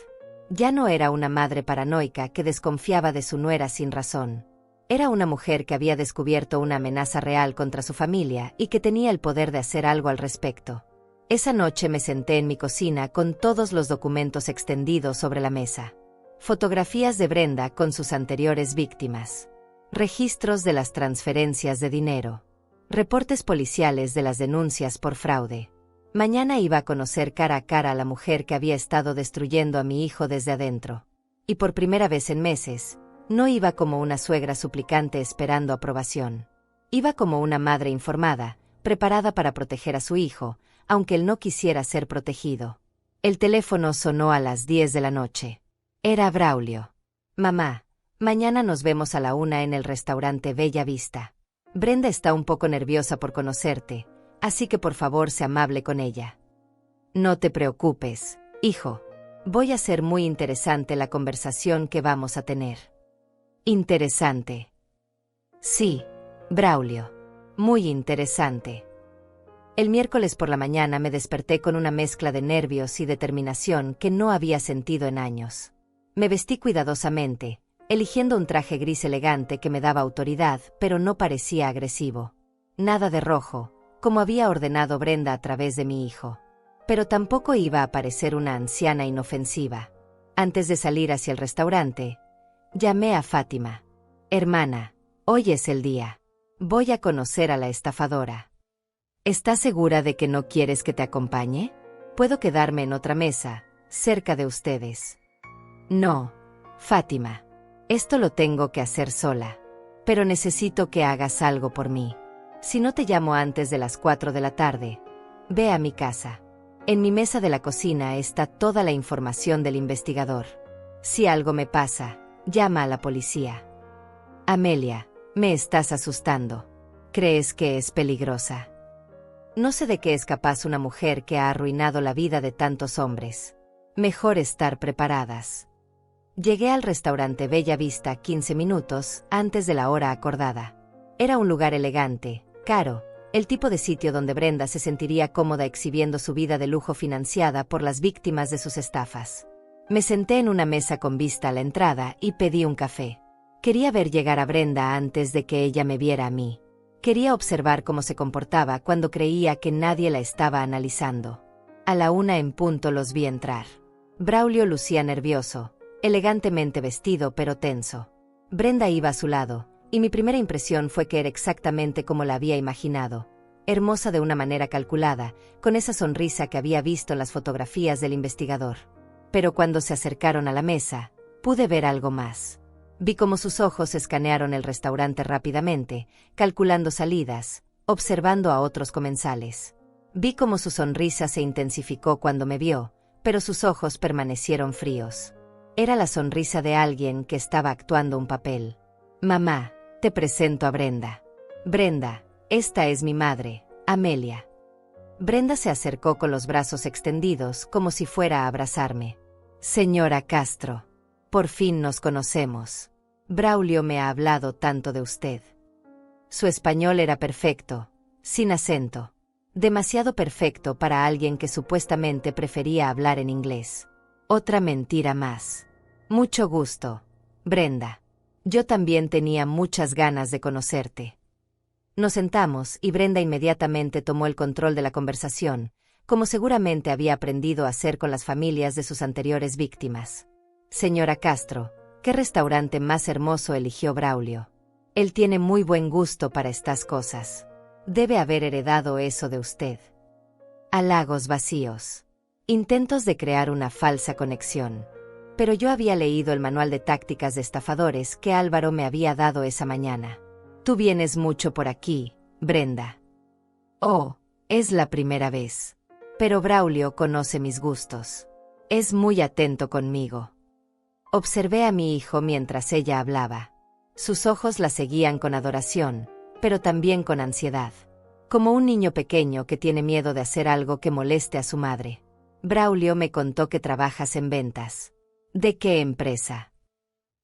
S1: Ya no era una madre paranoica que desconfiaba de su nuera sin razón. Era una mujer que había descubierto una amenaza real contra su familia y que tenía el poder de hacer algo al respecto. Esa noche me senté en mi cocina con todos los documentos extendidos sobre la mesa. Fotografías de Brenda con sus anteriores víctimas. Registros de las transferencias de dinero. Reportes policiales de las denuncias por fraude. Mañana iba a conocer cara a cara a la mujer que había estado destruyendo a mi hijo desde adentro. Y por primera vez en meses, no iba como una suegra suplicante esperando aprobación. Iba como una madre informada, preparada para proteger a su hijo, aunque él no quisiera ser protegido. El teléfono sonó a las 10 de la noche. Era Braulio. Mamá, mañana nos vemos a la 1 en el restaurante Bella Vista. Brenda está un poco nerviosa por conocerte, así que por favor sé amable con ella. No te preocupes, hijo. Voy a hacer muy interesante la conversación que vamos a tener. Interesante. Sí, Braulio. Muy interesante. El miércoles por la mañana me desperté con una mezcla de nervios y determinación que no había sentido en años. Me vestí cuidadosamente, eligiendo un traje gris elegante que me daba autoridad, pero no parecía agresivo. Nada de rojo, como había ordenado Brenda a través de mi hijo. Pero tampoco iba a parecer una anciana inofensiva. Antes de salir hacia el restaurante, llamé a Fátima. Hermana, hoy es el día. Voy a conocer a la estafadora. ¿Estás segura de que no quieres que te acompañe? Puedo quedarme en otra mesa, cerca de ustedes. No, Fátima. Esto lo tengo que hacer sola. Pero necesito que hagas algo por mí. Si no te llamo antes de las 4 de la tarde, ve a mi casa. En mi mesa de la cocina está toda la información del investigador. Si algo me pasa, llama a la policía. Amelia, me estás asustando. ¿Crees que es peligrosa? No sé de qué es capaz una mujer que ha arruinado la vida de tantos hombres. Mejor estar preparadas. Llegué al restaurante Bella Vista 15 minutos antes de la hora acordada. Era un lugar elegante, caro, el tipo de sitio donde Brenda se sentiría cómoda exhibiendo su vida de lujo financiada por las víctimas de sus estafas. Me senté en una mesa con vista a la entrada y pedí un café. Quería ver llegar a Brenda antes de que ella me viera a mí. Quería observar cómo se comportaba cuando creía que nadie la estaba analizando. A la 1 en punto los vi entrar. Braulio lucía nervioso, elegantemente vestido pero tenso. Brenda iba a su lado, y mi primera impresión fue que era exactamente como la había imaginado. Hermosa de una manera calculada, con esa sonrisa que había visto en las fotografías del investigador. Pero cuando se acercaron a la mesa, pude ver algo más. Vi cómo sus ojos escanearon el restaurante rápidamente, calculando salidas, observando a otros comensales. Vi cómo su sonrisa se intensificó cuando me vio, pero sus ojos permanecieron fríos. Era la sonrisa de alguien que estaba actuando un papel. Mamá, te presento a Brenda. Brenda, esta es mi madre, Amelia. Brenda se acercó con los brazos extendidos como si fuera a abrazarme. Señora Castro, por fin nos conocemos. Braulio me ha hablado tanto de usted. Su español era perfecto, sin acento. Demasiado perfecto para alguien que supuestamente prefería hablar en inglés. Otra mentira más. Mucho gusto, Brenda. Yo también tenía muchas ganas de conocerte. Nos sentamos y Brenda inmediatamente tomó el control de la conversación, como seguramente había aprendido a hacer con las familias de sus anteriores víctimas. Señora Castro, ¿qué restaurante más hermoso eligió Braulio? Él tiene muy buen gusto para estas cosas. Debe haber heredado eso de usted. Halagos vacíos. Intentos de crear una falsa conexión. Pero yo había leído el manual de tácticas de estafadores que Álvaro me había dado esa mañana. Tú vienes mucho por aquí, Brenda. Oh, es la primera vez. Pero Braulio conoce mis gustos. Es muy atento conmigo. Observé a mi hijo mientras ella hablaba. Sus ojos la seguían con adoración, pero también con ansiedad. Como un niño pequeño que tiene miedo de hacer algo que moleste a su madre. Braulio me contó que trabajas en ventas. ¿De qué empresa?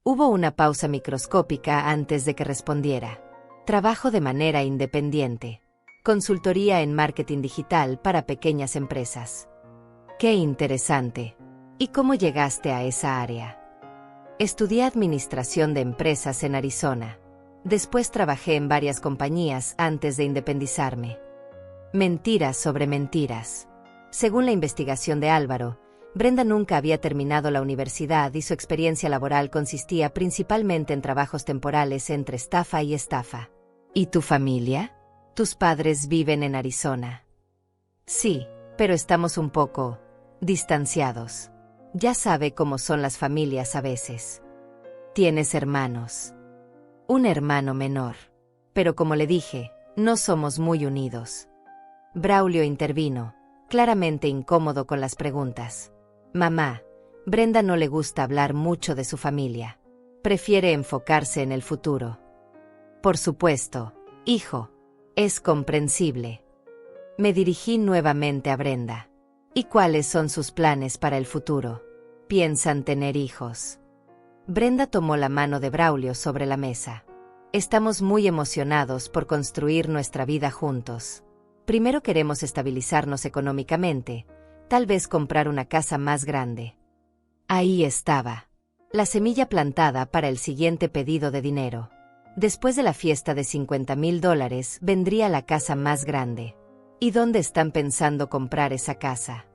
S1: Hubo una pausa microscópica antes de que respondiera. Trabajo de manera independiente. Consultoría en marketing digital para pequeñas empresas. ¡Qué interesante! ¿Y cómo llegaste a esa área? Estudié administración de empresas en Arizona. Después trabajé en varias compañías antes de independizarme. Mentiras sobre mentiras. Según la investigación de Álvaro, Brenda nunca había terminado la universidad y su experiencia laboral consistía principalmente en trabajos temporales entre estafa y estafa. ¿Y tu familia? ¿Tus padres viven en Arizona? Sí, pero estamos un poco distanciados. Ya sabe cómo son las familias a veces. ¿Tienes hermanos? Un hermano menor. Pero como le dije, no somos muy unidos. Braulio intervino, claramente incómodo con las preguntas. Mamá, Brenda no le gusta hablar mucho de su familia. Prefiere enfocarse en el futuro. Por supuesto, hijo. Es comprensible. Me dirigí nuevamente a Brenda. ¿Y cuáles son sus planes para el futuro? ¿Piensan tener hijos? Brenda tomó la mano de Braulio sobre la mesa. Estamos muy emocionados por construir nuestra vida juntos. Primero queremos estabilizarnos económicamente, tal vez comprar una casa más grande. Ahí estaba. La semilla plantada para el siguiente pedido de dinero. Después de la fiesta de $50,000 vendría la casa más grande. ¿Y dónde están pensando comprar esa casa?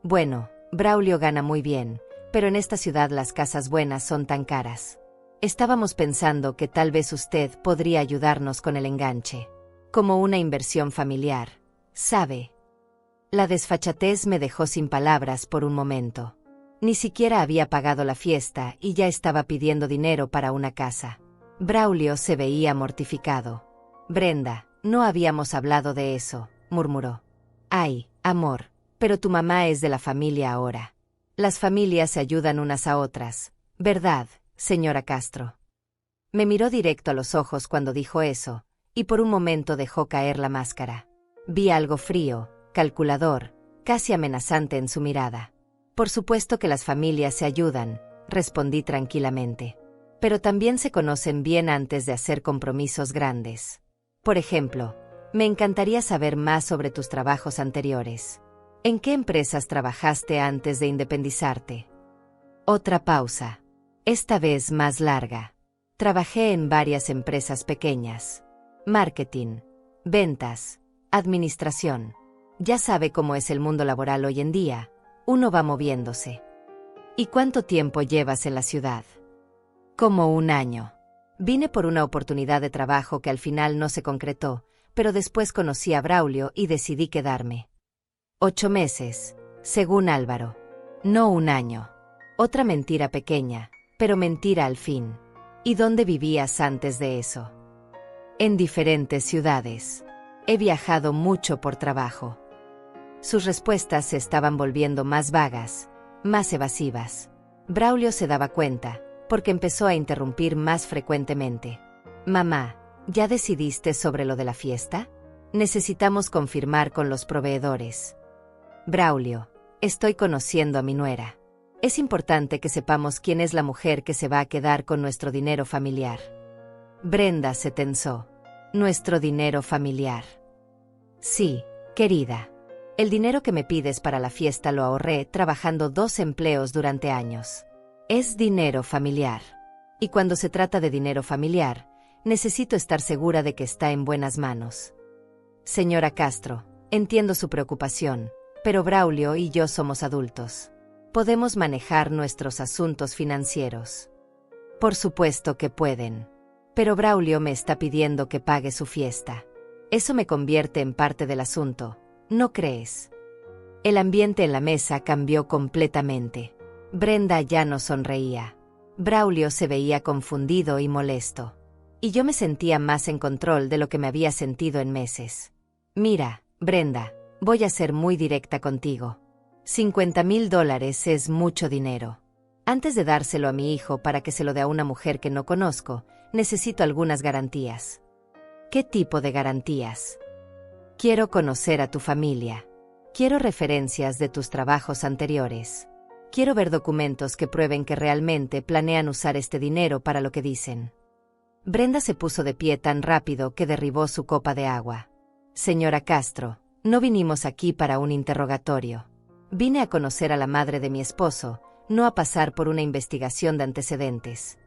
S1: Bueno, Braulio gana muy bien, pero en esta ciudad las casas buenas son tan caras. Estábamos pensando que tal vez usted podría ayudarnos con el enganche. Como una inversión familiar, ¿sabe? La desfachatez me dejó sin palabras por un momento. Ni siquiera había pagado la fiesta y ya estaba pidiendo dinero para una casa. Braulio se veía mortificado. Brenda, no habíamos hablado de eso, murmuró. Ay, amor, pero tu mamá es de la familia ahora. Las familias se ayudan unas a otras, ¿verdad, señora Castro? Me miró directo a los ojos cuando dijo eso, y por un momento dejó caer la máscara. Vi algo frío, calculador, casi amenazante en su mirada. Por supuesto que las familias se ayudan, respondí tranquilamente. Pero también se conocen bien antes de hacer compromisos grandes. Por ejemplo, me encantaría saber más sobre tus trabajos anteriores. ¿En qué empresas trabajaste antes de independizarte? Otra pausa. Esta vez más larga. Trabajé en varias empresas pequeñas. Marketing, ventas, administración. Ya sabe cómo es el mundo laboral hoy en día. Uno va moviéndose. ¿Y cuánto tiempo llevas en la ciudad? Como un año. Vine por una oportunidad de trabajo que al final no se concretó, pero después conocí a Braulio y decidí quedarme. 8 meses, según Álvaro. No un año. Otra mentira pequeña, pero mentira al fin. ¿Y dónde vivías antes de eso? En diferentes ciudades. He viajado mucho por trabajo. Sus respuestas se estaban volviendo más vagas, más evasivas. Braulio se daba cuenta, porque empezó a interrumpir más frecuentemente. Mamá, ¿ya decidiste sobre lo de la fiesta? Necesitamos confirmar con los proveedores. Braulio, estoy conociendo a mi nuera. Es importante que sepamos quién es la mujer que se va a quedar con nuestro dinero familiar. Brenda se tensó. ¿Nuestro dinero familiar? Sí, querida. El dinero que me pides para la fiesta lo ahorré trabajando 2 empleos durante años. Es dinero familiar. Y cuando se trata de dinero familiar, necesito estar segura de que está en buenas manos. Señora Castro, entiendo su preocupación, pero Braulio y yo somos adultos. Podemos manejar nuestros asuntos financieros. Por supuesto que pueden. Pero Braulio me está pidiendo que pague su fiesta. Eso me convierte en parte del asunto, ¿no crees? El ambiente en la mesa cambió completamente. Brenda ya no sonreía. Braulio se veía confundido y molesto. Y yo me sentía más en control de lo que me había sentido en meses. Mira, Brenda, voy a ser muy directa contigo. $50,000 es mucho dinero. Antes de dárselo a mi hijo para que se lo dé a una mujer que no conozco, necesito algunas garantías. ¿Qué tipo de garantías? Quiero conocer a tu familia. Quiero referencias de tus trabajos anteriores. Quiero ver documentos que prueben que realmente planean usar este dinero para lo que dicen. Brenda se puso de pie tan rápido que derribó su copa de agua. Señora Castro, no vinimos aquí para un interrogatorio. Vine a conocer a la madre de mi esposo, no a pasar por una investigación de antecedentes.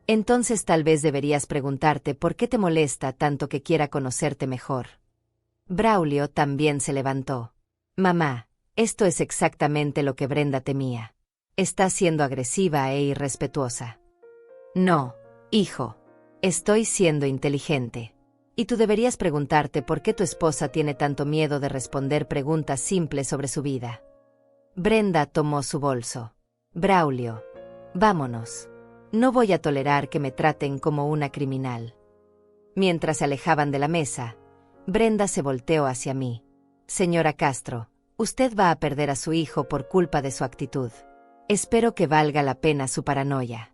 S1: Entonces tal vez deberías preguntarte por qué te molesta tanto que quiera conocerte mejor. Braulio también se levantó. Mamá, esto es exactamente lo que Brenda temía. Está siendo agresiva e irrespetuosa. No, hijo. Estoy siendo inteligente. Y tú deberías preguntarte por qué tu esposa tiene tanto miedo de responder preguntas simples sobre su vida. Brenda tomó su bolso. Braulio, vámonos. No voy a tolerar que me traten como una criminal. Mientras se alejaban de la mesa, Brenda se volteó hacia mí. Señora Castro, usted va a perder a su hijo por culpa de su actitud. Espero que valga la pena su paranoia.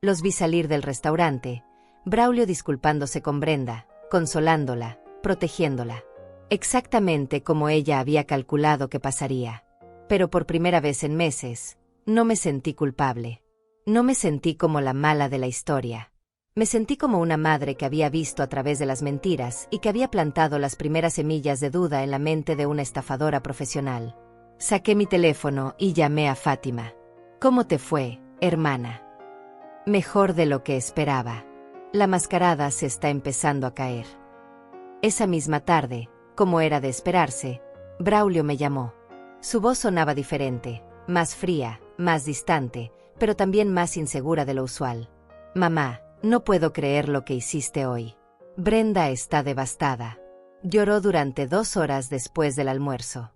S1: Los vi salir del restaurante, Braulio disculpándose con Brenda, consolándola, protegiéndola. Exactamente como ella había calculado que pasaría. Pero por primera vez en meses, no me sentí culpable. No me sentí como la mala de la historia. Me sentí como una madre que había visto a través de las mentiras y que había plantado las primeras semillas de duda en la mente de una estafadora profesional. Saqué mi teléfono y llamé a Fátima. ¿Cómo te fue, hermana? Mejor de lo que esperaba. La mascarada se está empezando a caer. Esa misma tarde, como era de esperarse, Braulio me llamó. Su voz sonaba diferente, más fría, más distante, pero también más insegura de lo usual. Mamá, no puedo creer lo que hiciste hoy. Brenda está devastada. Lloró durante 2 horas después del almuerzo.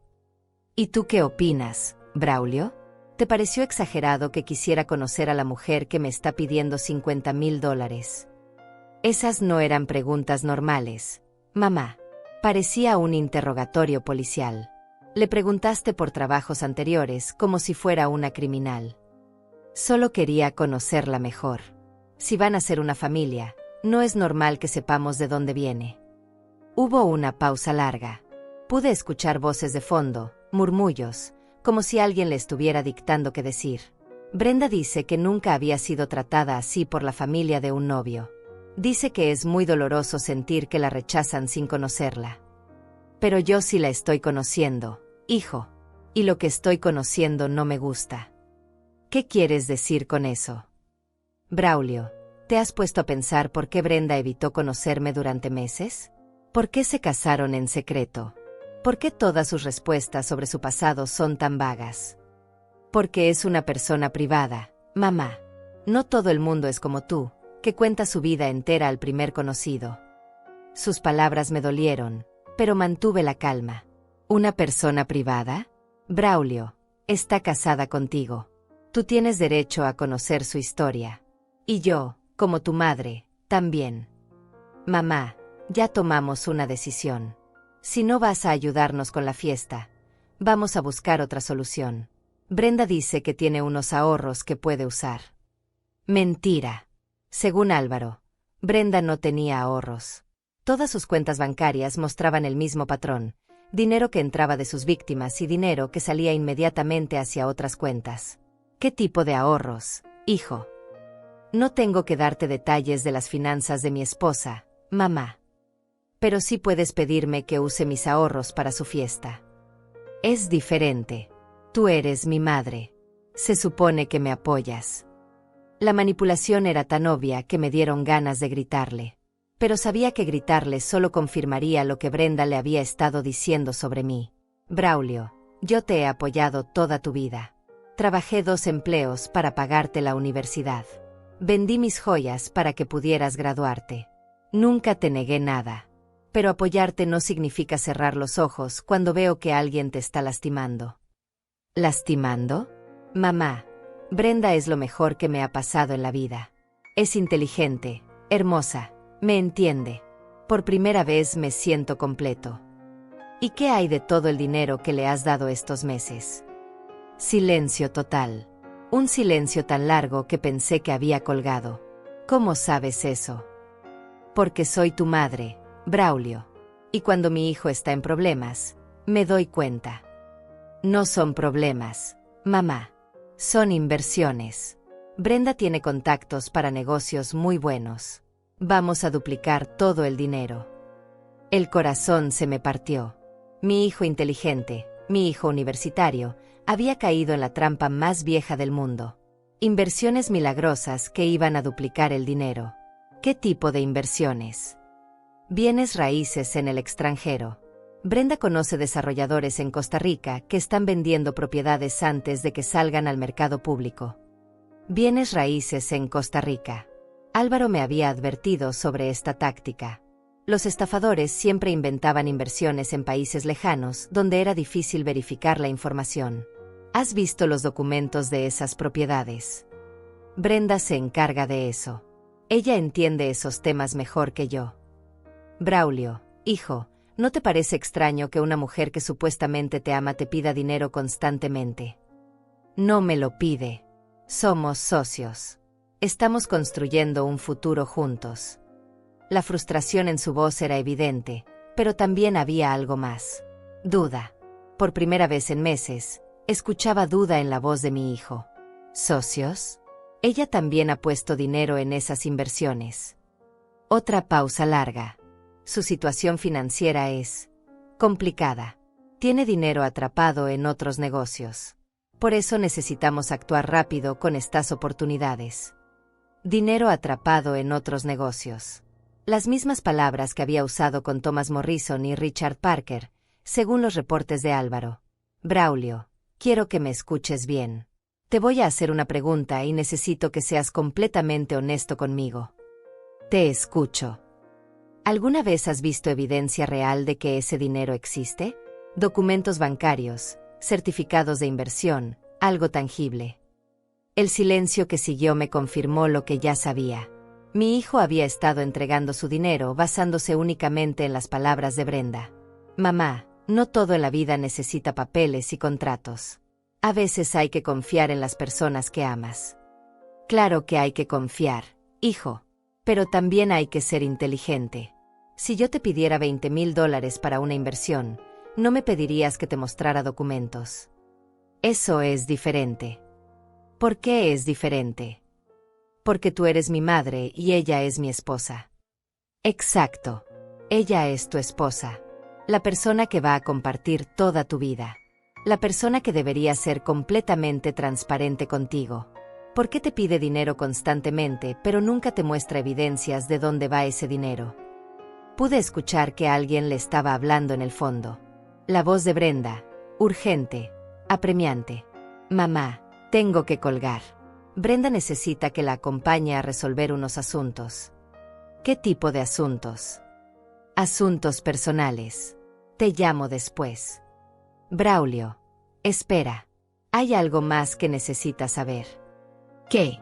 S1: ¿Y tú qué opinas, Braulio? ¿Te pareció exagerado que quisiera conocer a la mujer que me está pidiendo $50,000? Esas no eran preguntas normales, mamá. Parecía un interrogatorio policial. Le preguntaste por trabajos anteriores como si fuera una criminal. Solo quería conocerla mejor. Si van a ser una familia, no es normal que sepamos de dónde viene. Hubo una pausa larga. Pude escuchar voces de fondo, murmullos, como si alguien le estuviera dictando qué decir. Brenda dice que nunca había sido tratada así por la familia de un novio. Dice que es muy doloroso sentir que la rechazan sin conocerla. Pero yo sí la estoy conociendo, hijo. Y lo que estoy conociendo no me gusta. ¿Qué quieres decir con eso? Braulio, ¿te has puesto a pensar por qué Brenda evitó conocerme durante meses? ¿Por qué se casaron en secreto? ¿Por qué todas sus respuestas sobre su pasado son tan vagas? Porque es una persona privada, mamá. No todo el mundo es como tú, que cuenta su vida entera al primer conocido. Sus palabras me dolieron, pero mantuve la calma. ¿Una persona privada? Braulio, está casada contigo. Tú tienes derecho a conocer su historia. Y yo, como tu madre, también. Mamá, ya tomamos una decisión. Si no vas a ayudarnos con la fiesta, vamos a buscar otra solución. Brenda dice que tiene unos ahorros que puede usar. Mentira. Según Álvaro, Brenda no tenía ahorros. Todas sus cuentas bancarias mostraban el mismo patrón, dinero que entraba de sus víctimas y dinero que salía inmediatamente hacia otras cuentas. ¿Qué tipo de ahorros, hijo? No tengo que darte detalles de las finanzas de mi esposa, mamá. Pero sí puedes pedirme que use mis ahorros para su fiesta. Es diferente. Tú eres mi madre. Se supone que me apoyas. La manipulación era tan obvia que me dieron ganas de gritarle. Pero sabía que gritarle solo confirmaría lo que Brenda le había estado diciendo sobre mí. Braulio, yo te he apoyado toda tu vida. Trabajé 2 empleos para pagarte la universidad. Vendí mis joyas para que pudieras graduarte. Nunca te negué nada. Pero apoyarte no significa cerrar los ojos cuando veo que alguien te está lastimando. ¿Lastimando? Mamá, Brenda es lo mejor que me ha pasado en la vida. Es inteligente, hermosa, me entiende. Por primera vez me siento completo. ¿Y qué hay de todo el dinero que le has dado estos meses? Silencio total. Un silencio tan largo que pensé que había colgado. ¿Cómo sabes eso? Porque soy tu madre, Braulio. Y cuando mi hijo está en problemas, me doy cuenta. No son problemas, mamá. Son inversiones. Brenda tiene contactos para negocios muy buenos. Vamos a duplicar todo el dinero. El corazón se me partió. Mi hijo inteligente, mi hijo universitario, había caído en la trampa más vieja del mundo. Inversiones milagrosas que iban a duplicar el dinero. ¿Qué tipo de inversiones? Bienes raíces en el extranjero. Brenda conoce desarrolladores en Costa Rica que están vendiendo propiedades antes de que salgan al mercado público. Bienes raíces en Costa Rica. Álvaro me había advertido sobre esta táctica. Los estafadores siempre inventaban inversiones en países lejanos donde era difícil verificar la información. ¿Has visto los documentos de esas propiedades? Brenda se encarga de eso. Ella entiende esos temas mejor que yo. Braulio, hijo, ¿no te parece extraño que una mujer que supuestamente te ama te pida dinero constantemente? No me lo pide. Somos socios. Estamos construyendo un futuro juntos. La frustración en su voz era evidente, pero también había algo más. Duda. Por primera vez en meses, escuchaba duda en la voz de mi hijo. ¿Socios? Ella también ha puesto dinero en esas inversiones. Otra pausa larga. Su situación financiera es complicada. Tiene dinero atrapado en otros negocios. Por eso necesitamos actuar rápido con estas oportunidades. Dinero atrapado en otros negocios. Las mismas palabras que había usado con Thomas Morrison y Richard Parker, según los reportes de Álvaro. Braulio, quiero que me escuches bien. Te voy a hacer una pregunta y necesito que seas completamente honesto conmigo. Te escucho. ¿Alguna vez has visto evidencia real de que ese dinero existe? Documentos bancarios, certificados de inversión, algo tangible. El silencio que siguió me confirmó lo que ya sabía. Mi hijo había estado entregando su dinero basándose únicamente en las palabras de Brenda. Mamá, no todo en la vida necesita papeles y contratos. A veces hay que confiar en las personas que amas. Claro que hay que confiar, hijo. Pero también hay que ser inteligente. Si yo te pidiera $20,000 para una inversión, no me pedirías que te mostrara documentos. Eso es diferente. ¿Por qué es diferente? Porque tú eres mi madre y ella es mi esposa. Exacto. Ella es tu esposa. La persona que va a compartir toda tu vida. La persona que debería ser completamente transparente contigo. ¿Por qué te pide dinero constantemente pero nunca te muestra evidencias de dónde va ese dinero? Pude escuchar que alguien le estaba hablando en el fondo. La voz de Brenda, urgente, apremiante. Mamá, tengo que colgar. Brenda necesita que la acompañe a resolver unos asuntos. ¿Qué tipo de asuntos? Asuntos personales. Te llamo después. Braulio, espera. Hay algo más que necesitas saber. ¿Qué?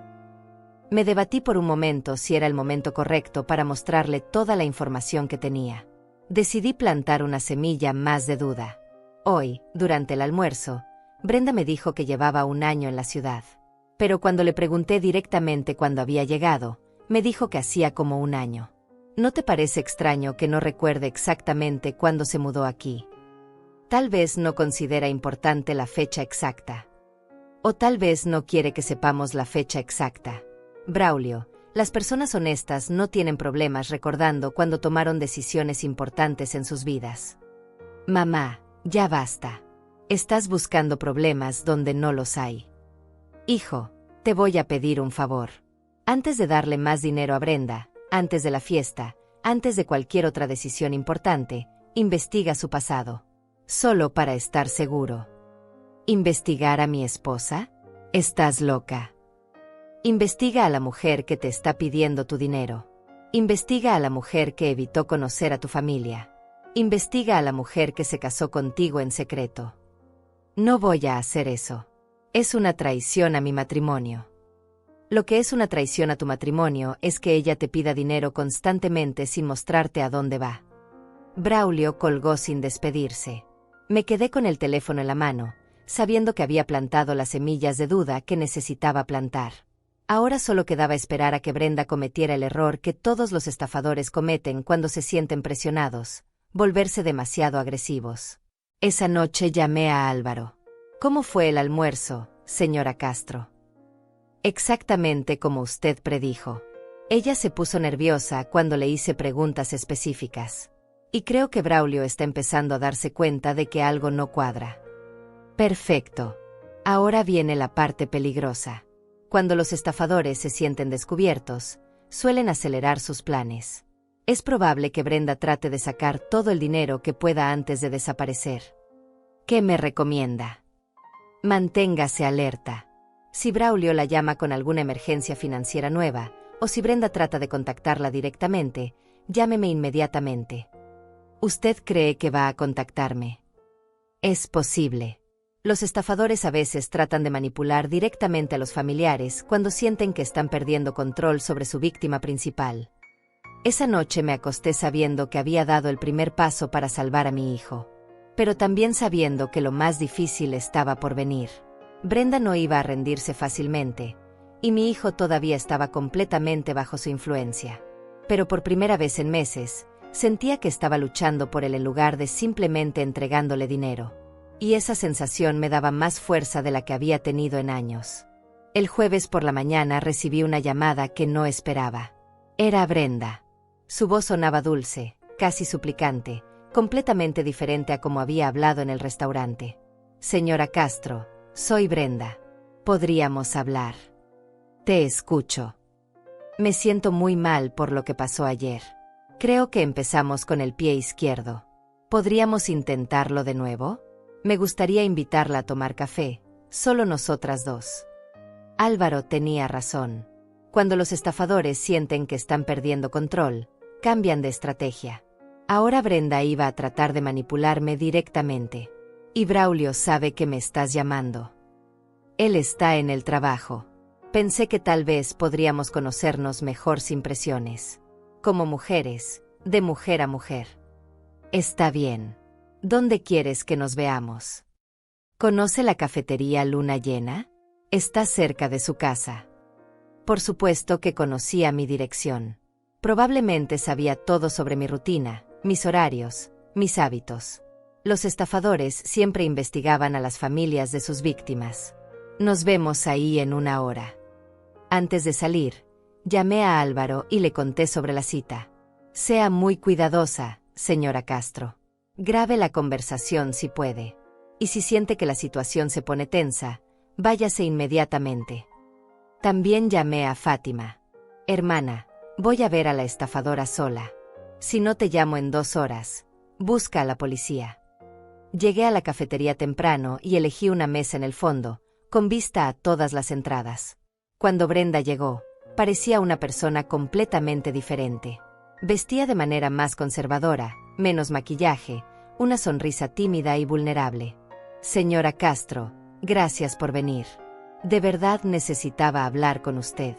S1: Me debatí por un momento si era el momento correcto para mostrarle toda la información que tenía. Decidí plantar una semilla más de duda. Hoy, durante el almuerzo, Brenda me dijo que llevaba 1 año en la ciudad. Pero cuando le pregunté directamente cuándo había llegado, me dijo que hacía como 1 año. ¿No te parece extraño que no recuerde exactamente cuándo se mudó aquí? Tal vez no considera importante la fecha exacta. O tal vez no quiere que sepamos la fecha exacta. Braulio, las personas honestas no tienen problemas recordando cuando tomaron decisiones importantes en sus vidas. Mamá, ya basta. Estás buscando problemas donde no los hay. Hijo, te voy a pedir un favor. Antes de darle más dinero a Brenda, antes de la fiesta, antes de cualquier otra decisión importante, investiga su pasado. Solo para estar seguro. ¿Investigar a mi esposa? Estás loca. Investiga a la mujer que te está pidiendo tu dinero. Investiga a la mujer que evitó conocer a tu familia. Investiga a la mujer que se casó contigo en secreto. No voy a hacer eso. Es una traición a mi matrimonio. Lo que es una traición a tu matrimonio es que ella te pida dinero constantemente sin mostrarte a dónde va. Braulio colgó sin despedirse. Me quedé con el teléfono en la mano, sabiendo que había plantado las semillas de duda que necesitaba plantar. Ahora solo quedaba esperar a que Brenda cometiera el error que todos los estafadores cometen cuando se sienten presionados, volverse demasiado agresivos. Esa noche llamé a Álvaro. ¿Cómo fue el almuerzo, señora Castro? Exactamente como usted predijo. Ella se puso nerviosa cuando le hice preguntas específicas. Y creo que Braulio está empezando a darse cuenta de que algo no cuadra. Perfecto. Ahora viene la parte peligrosa. Cuando los estafadores se sienten descubiertos, suelen acelerar sus planes. Es probable que Brenda trate de sacar todo el dinero que pueda antes de desaparecer. ¿Qué me recomienda? Manténgase alerta. Si Braulio la llama con alguna emergencia financiera nueva, o si Brenda trata de contactarla directamente, llámeme inmediatamente. ¿Usted cree que va a contactarme? Es posible. Los estafadores a veces tratan de manipular directamente a los familiares cuando sienten que están perdiendo control sobre su víctima principal. Esa noche me acosté sabiendo que había dado el primer paso para salvar a mi hijo, pero también sabiendo que lo más difícil estaba por venir. Brenda no iba a rendirse fácilmente, y mi hijo todavía estaba completamente bajo su influencia. Pero por primera vez en meses, sentía que estaba luchando por él en lugar de simplemente entregándole dinero. Y esa sensación me daba más fuerza de la que había tenido en años. El jueves por la mañana recibí una llamada que no esperaba. Era Brenda. Su voz sonaba dulce, casi suplicante, completamente diferente a como había hablado en el restaurante. Señora Castro, soy Brenda. ¿Podríamos hablar? Te escucho. Me siento muy mal por lo que pasó ayer. Creo que empezamos con el pie izquierdo. ¿Podríamos intentarlo de nuevo? Me gustaría invitarla a tomar café, solo nosotras dos. Álvaro tenía razón. Cuando los estafadores sienten que están perdiendo control, cambian de estrategia. Ahora Brenda iba a tratar de manipularme directamente. Y Braulio sabe que me estás llamando. Él está en el trabajo. Pensé que tal vez podríamos conocernos mejor sin presiones. Como mujeres, de mujer a mujer. Está bien. ¿Dónde quieres que nos veamos? ¿Conoce la cafetería Luna Llena? Está cerca de su casa. Por supuesto que conocía mi dirección. Probablemente sabía todo sobre mi rutina, mis horarios, mis hábitos. Los estafadores siempre investigaban a las familias de sus víctimas. Nos vemos ahí en una hora. Antes de salir, llamé a Álvaro y le conté sobre la cita. Sea muy cuidadosa, señora Castro. Grabe la conversación si puede. Y si siente que la situación se pone tensa, váyase inmediatamente. También llamé a Fátima. Hermana, voy a ver a la estafadora sola. Si no te llamo en 2 horas, busca a la policía. Llegué a la cafetería temprano y elegí una mesa en el fondo, con vista a todas las entradas. Cuando Brenda llegó, parecía una persona completamente diferente. Vestía de manera más conservadora, menos maquillaje, una sonrisa tímida y vulnerable. Señora Castro, gracias por venir. De verdad necesitaba hablar con usted.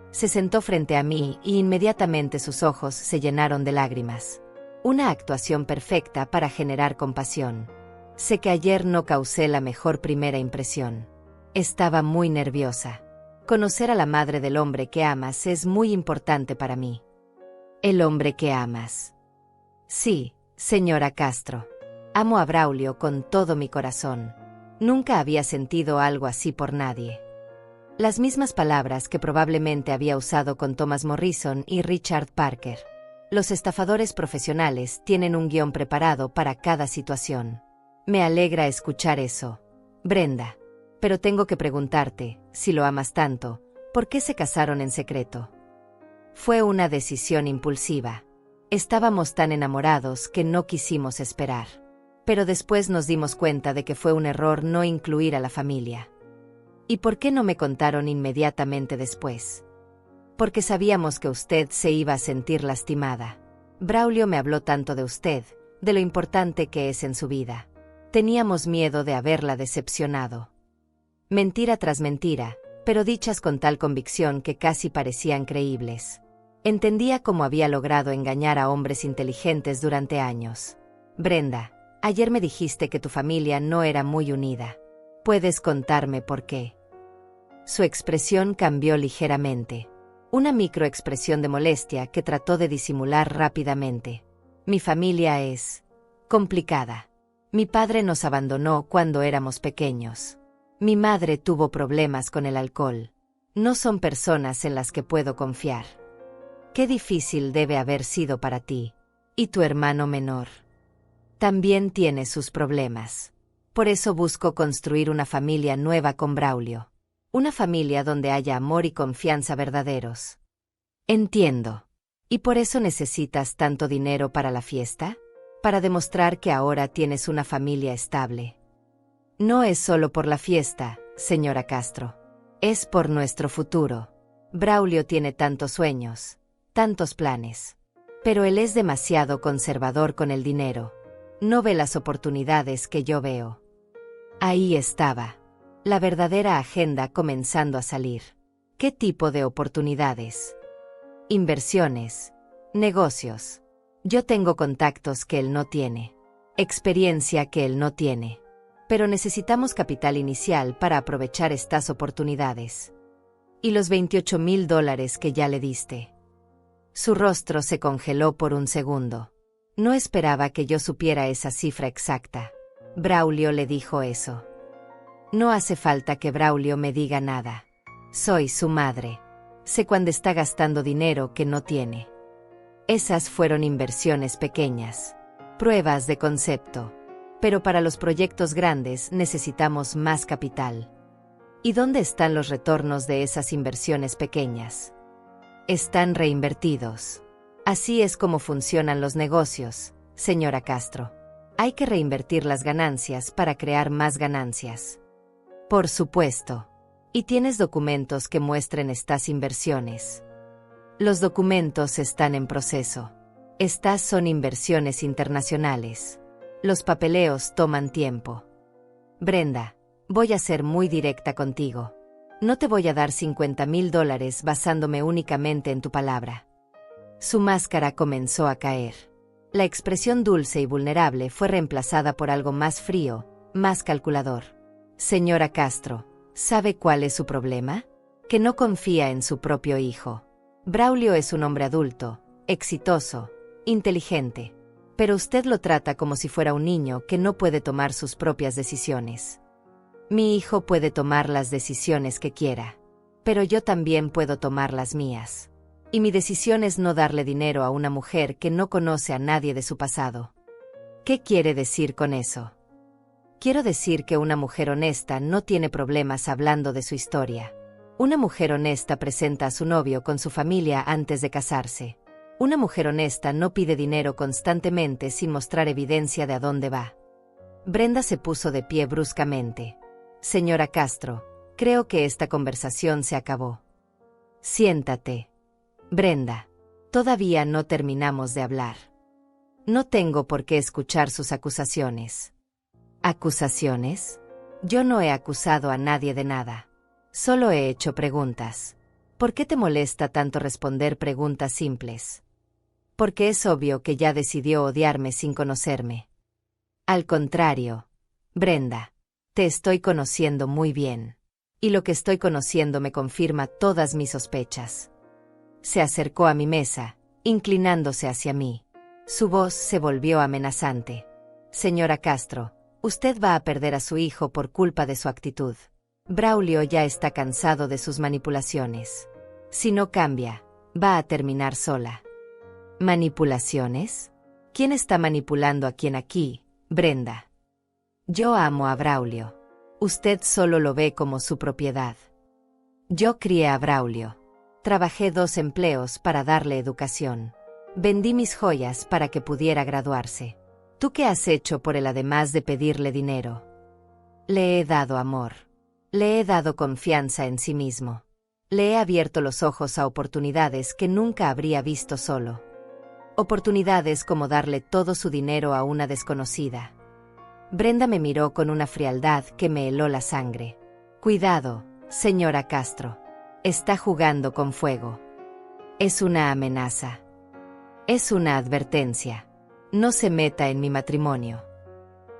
S1: Se sentó frente a mí y inmediatamente sus ojos se llenaron de lágrimas. Una actuación perfecta para generar compasión. Sé que ayer no causé la mejor primera impresión. Estaba muy nerviosa. Conocer a la madre del hombre que amas es muy importante para mí. El hombre que amas. Sí, señora Castro. Amo a Braulio con todo mi corazón. Nunca había sentido algo así por nadie. Las mismas palabras que probablemente había usado con Thomas Morrison y Richard Parker. Los estafadores profesionales tienen un guión preparado para cada situación. Me alegra escuchar eso, Brenda. Pero tengo que preguntarte, si lo amas tanto, ¿por qué se casaron en secreto? Fue una decisión impulsiva. Estábamos tan enamorados que no quisimos esperar. Pero después nos dimos cuenta de que fue un error no incluir a la familia. ¿Y por qué no me contaron inmediatamente después? Porque sabíamos que usted se iba a sentir lastimada. Braulio me habló tanto de usted, de lo importante que es en su vida. Teníamos miedo de haberla decepcionado. Mentira tras mentira, pero dichas con tal convicción que casi parecían creíbles. Entendía cómo había logrado engañar a hombres inteligentes durante años. Brenda, ayer me dijiste que tu familia no era muy unida. ¿Puedes contarme por qué? Su expresión cambió ligeramente. Una microexpresión de molestia que trató de disimular rápidamente. Mi familia es complicada. Mi padre nos abandonó cuando éramos pequeños. Mi madre tuvo problemas con el alcohol. No son personas en las que puedo confiar. Qué difícil debe haber sido para ti. ¿Y tu hermano menor? También tiene sus problemas. Por eso busco construir una familia nueva con Braulio. Una familia donde haya amor y confianza verdaderos. Entiendo. ¿Y por eso necesitas tanto dinero para la fiesta? Para demostrar que ahora tienes una familia estable. No es solo por la fiesta, señora Castro. Es por nuestro futuro. Braulio tiene tantos sueños, tantos planes. Pero él es demasiado conservador con el dinero. No ve las oportunidades que yo veo. Ahí estaba. La verdadera agenda comenzando a salir. ¿Qué tipo de oportunidades? Inversiones. Negocios. Yo tengo contactos que él no tiene. Experiencia que él no tiene. Pero necesitamos capital inicial para aprovechar estas oportunidades. ¿Y los $28,000 que ya le diste? Su rostro se congeló por un segundo. No esperaba que yo supiera esa cifra exacta. Braulio le dijo eso. No hace falta que Braulio me diga nada. Soy su madre. Sé cuándo está gastando dinero que no tiene. Esas fueron inversiones pequeñas. Pruebas de concepto. Pero para los proyectos grandes necesitamos más capital. ¿Y dónde están los retornos de esas inversiones pequeñas? Están reinvertidos. Así es como funcionan los negocios, señora Castro. Hay que reinvertir las ganancias para crear más ganancias. Por supuesto. ¿Y tienes documentos que muestren estas inversiones? Los documentos están en proceso. Estas son inversiones internacionales. Los papeleos toman tiempo. Brenda, voy a ser muy directa contigo. No te voy a dar $50,000 basándome únicamente en tu palabra. Su máscara comenzó a caer. La expresión dulce y vulnerable fue reemplazada por algo más frío, más calculador. Señora Castro, ¿sabe cuál es su problema? Que no confía en su propio hijo. Braulio es un hombre adulto, exitoso, inteligente. Pero usted lo trata como si fuera un niño que no puede tomar sus propias decisiones. Mi hijo puede tomar las decisiones que quiera. Pero yo también puedo tomar las mías. Y mi decisión es no darle dinero a una mujer que no conoce a nadie de su pasado. ¿Qué quiere decir con eso? Quiero decir que una mujer honesta no tiene problemas hablando de su historia. Una mujer honesta presenta a su novio con su familia antes de casarse. Una mujer honesta no pide dinero constantemente sin mostrar evidencia de a dónde va. Brenda se puso de pie bruscamente. Señora Castro, creo que esta conversación se acabó. Siéntate. Brenda, todavía no terminamos de hablar. No tengo por qué escuchar sus acusaciones. ¿Acusaciones? Yo no he acusado a nadie de nada. Solo he hecho preguntas. ¿Por qué te molesta tanto responder preguntas simples? Porque es obvio que ya decidió odiarme sin conocerme. Al contrario, Brenda, te estoy conociendo muy bien. Y lo que estoy conociendo me confirma todas mis sospechas. Se acercó a mi mesa, inclinándose hacia mí. Su voz se volvió amenazante. Señora Castro, usted va a perder a su hijo por culpa de su actitud. Braulio ya está cansado de sus manipulaciones. Si no cambia, va a terminar sola. ¿Manipulaciones? ¿Quién está manipulando a quién aquí, Brenda? Yo amo a Braulio. Usted solo lo ve como su propiedad. Yo crié a Braulio. Trabajé 2 empleos para darle educación. Vendí mis joyas para que pudiera graduarse. ¿Tú qué has hecho por él además de pedirle dinero? Le he dado amor. Le he dado confianza en sí mismo. Le he abierto los ojos a oportunidades que nunca habría visto solo. Oportunidades como darle todo su dinero a una desconocida. Brenda me miró con una frialdad que me heló la sangre. Cuidado, señora Castro. Está jugando con fuego. Es una amenaza. Es una advertencia. No se meta en mi matrimonio.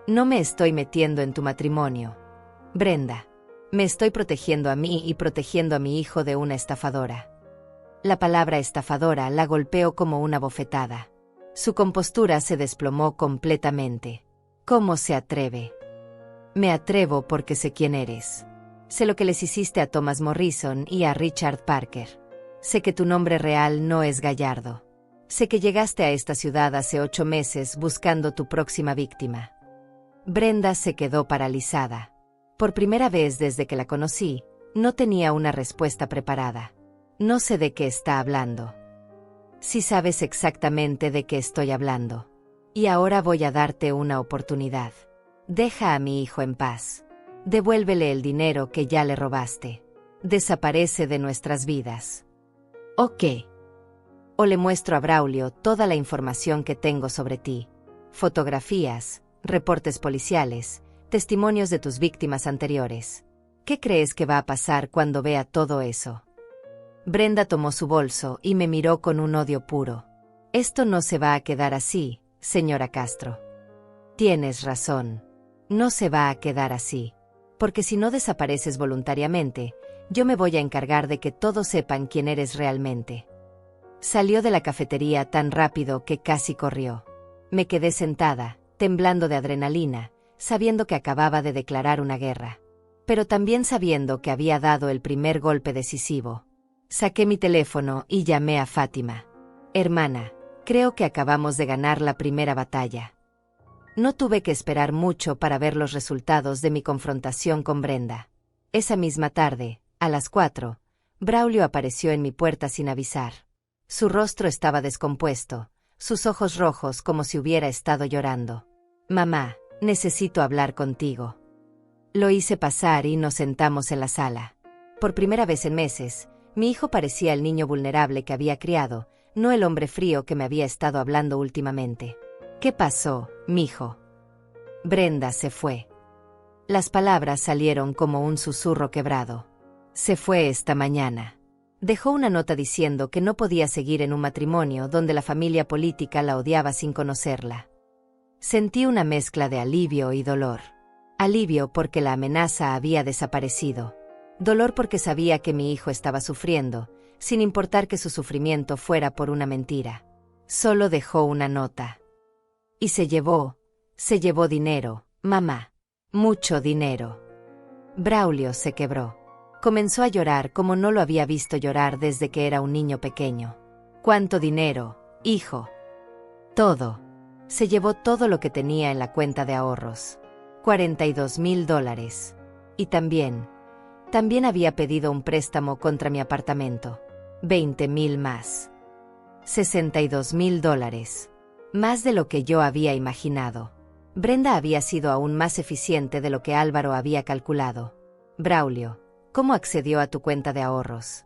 S1: No me estoy metiendo en tu matrimonio, Brenda. Me estoy protegiendo a mí y protegiendo a mi hijo de una estafadora. La palabra estafadora la golpeó como una bofetada. Su compostura se desplomó completamente. ¿Cómo se atreve? Me atrevo porque sé quién eres. Sé lo que les hiciste a Thomas Morrison y a Richard Parker. Sé que tu nombre real no es Gallardo. Sé que llegaste a esta ciudad hace 8 meses buscando tu próxima víctima. Brenda se quedó paralizada. Por primera vez desde que la conocí, no tenía una respuesta preparada. No sé de qué está hablando. Sí sabes exactamente de qué estoy hablando. Y ahora voy a darte una oportunidad. Deja a mi hijo en paz. Devuélvele el dinero que ya le robaste. Desaparece de nuestras vidas. ¿O qué? O le muestro a Braulio toda la información que tengo sobre ti. Fotografías, reportes policiales, testimonios de tus víctimas anteriores. ¿Qué crees que va a pasar cuando vea todo eso? Brenda tomó su bolso y me miró con un odio puro. Esto no se va a quedar así, señora Castro. Tienes razón. No se va a quedar así. Porque si no desapareces voluntariamente, yo me voy a encargar de que todos sepan quién eres realmente. Salió de la cafetería tan rápido que casi corrió. Me quedé sentada, temblando de adrenalina, sabiendo que acababa de declarar una guerra. Pero también sabiendo que había dado el primer golpe decisivo. Saqué mi teléfono y llamé a Fátima. Hermana, creo que acabamos de ganar la primera batalla. No tuve que esperar mucho para ver los resultados de mi confrontación con Brenda. Esa misma tarde, a las 4, Braulio apareció en mi puerta sin avisar. Su rostro estaba descompuesto, sus ojos rojos como si hubiera estado llorando. Mamá, necesito hablar contigo. Lo hice pasar y nos sentamos en la sala. Por primera vez en meses, mi hijo parecía el niño vulnerable que había criado, no el hombre frío que me había estado hablando últimamente. ¿Qué pasó, mijo? Brenda se fue. Las palabras salieron como un susurro quebrado. Se fue esta mañana. Dejó una nota diciendo que no podía seguir en un matrimonio donde la familia política la odiaba sin conocerla. Sentí una mezcla de alivio y dolor. Alivio porque la amenaza había desaparecido. Dolor porque sabía que mi hijo estaba sufriendo, sin importar que su sufrimiento fuera por una mentira. Solo dejó una nota. Y se llevó dinero, mamá. Mucho dinero. Braulio se quebró. Comenzó a llorar como no lo había visto llorar desde que era un niño pequeño. ¿Cuánto dinero, hijo? Todo. Se llevó todo lo que tenía en la cuenta de ahorros. $42,000. Y también había pedido un préstamo contra mi apartamento. 20,000 más. $62,000. Más de lo que yo había imaginado. Brenda había sido aún más eficiente de lo que Álvaro había calculado. Braulio, ¿cómo accedió a tu cuenta de ahorros?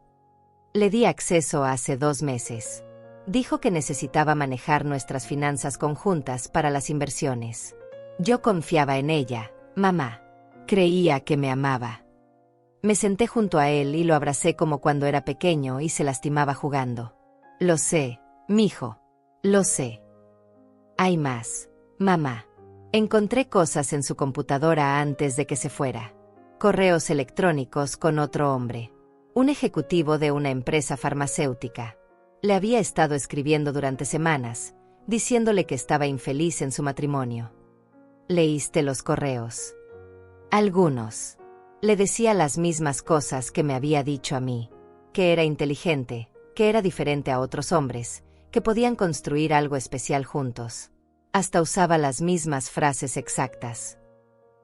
S1: Le di acceso hace 2 meses. Dijo que necesitaba manejar nuestras finanzas conjuntas para las inversiones. Yo confiaba en ella, mamá. Creía que me amaba. Me senté junto a él y lo abracé como cuando era pequeño y se lastimaba jugando. Lo sé, mijo. Lo sé. Hay más, mamá. Encontré cosas en su computadora antes de que se fuera. Correos electrónicos con otro hombre. Un ejecutivo de una empresa farmacéutica. Le había estado escribiendo durante semanas, diciéndole que estaba infeliz en su matrimonio. ¿Leíste los correos? Algunos. Le decía las mismas cosas que me había dicho a mí. Que era inteligente, que era diferente a otros hombres, que podían construir algo especial juntos. Hasta usaba las mismas frases exactas.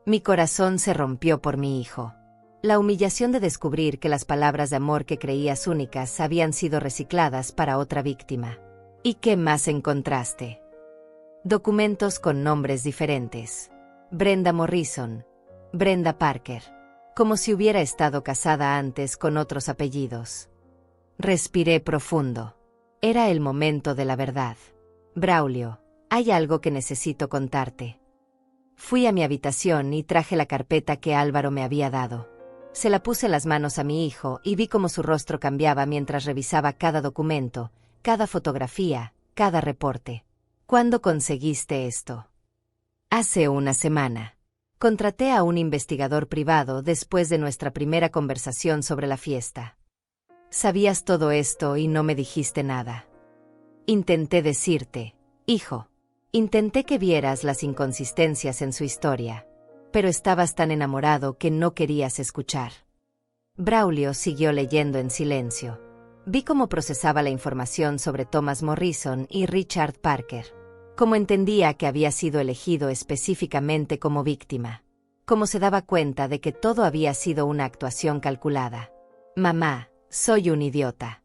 S1: Mi corazón se rompió por mi hijo. La humillación de descubrir que las palabras de amor que creías únicas habían sido recicladas para otra víctima. ¿Y qué más encontraste? Documentos con nombres diferentes. Brenda Morrison, Brenda Parker. Como si hubiera estado casada antes con otros apellidos. Respiré profundo. Era el momento de la verdad. Braulio, hay algo que necesito contarte. Fui a mi habitación y traje la carpeta que Álvaro me había dado. Se la puse en las manos a mi hijo y vi cómo su rostro cambiaba mientras revisaba cada documento, cada fotografía, cada reporte. ¿Cuándo conseguiste esto? Hace una semana. Contraté a un investigador privado después de nuestra primera conversación sobre la fiesta. Sabías todo esto y no me dijiste nada. Intenté decirte, hijo. Intenté que vieras las inconsistencias en su historia. Pero estabas tan enamorado que no querías escuchar. Braulio siguió leyendo en silencio. Vi cómo procesaba la información sobre Thomas Morrison y Richard Parker. Como entendía que había sido elegido específicamente como víctima. Como se daba cuenta de que todo había sido una actuación calculada. Mamá, soy un idiota.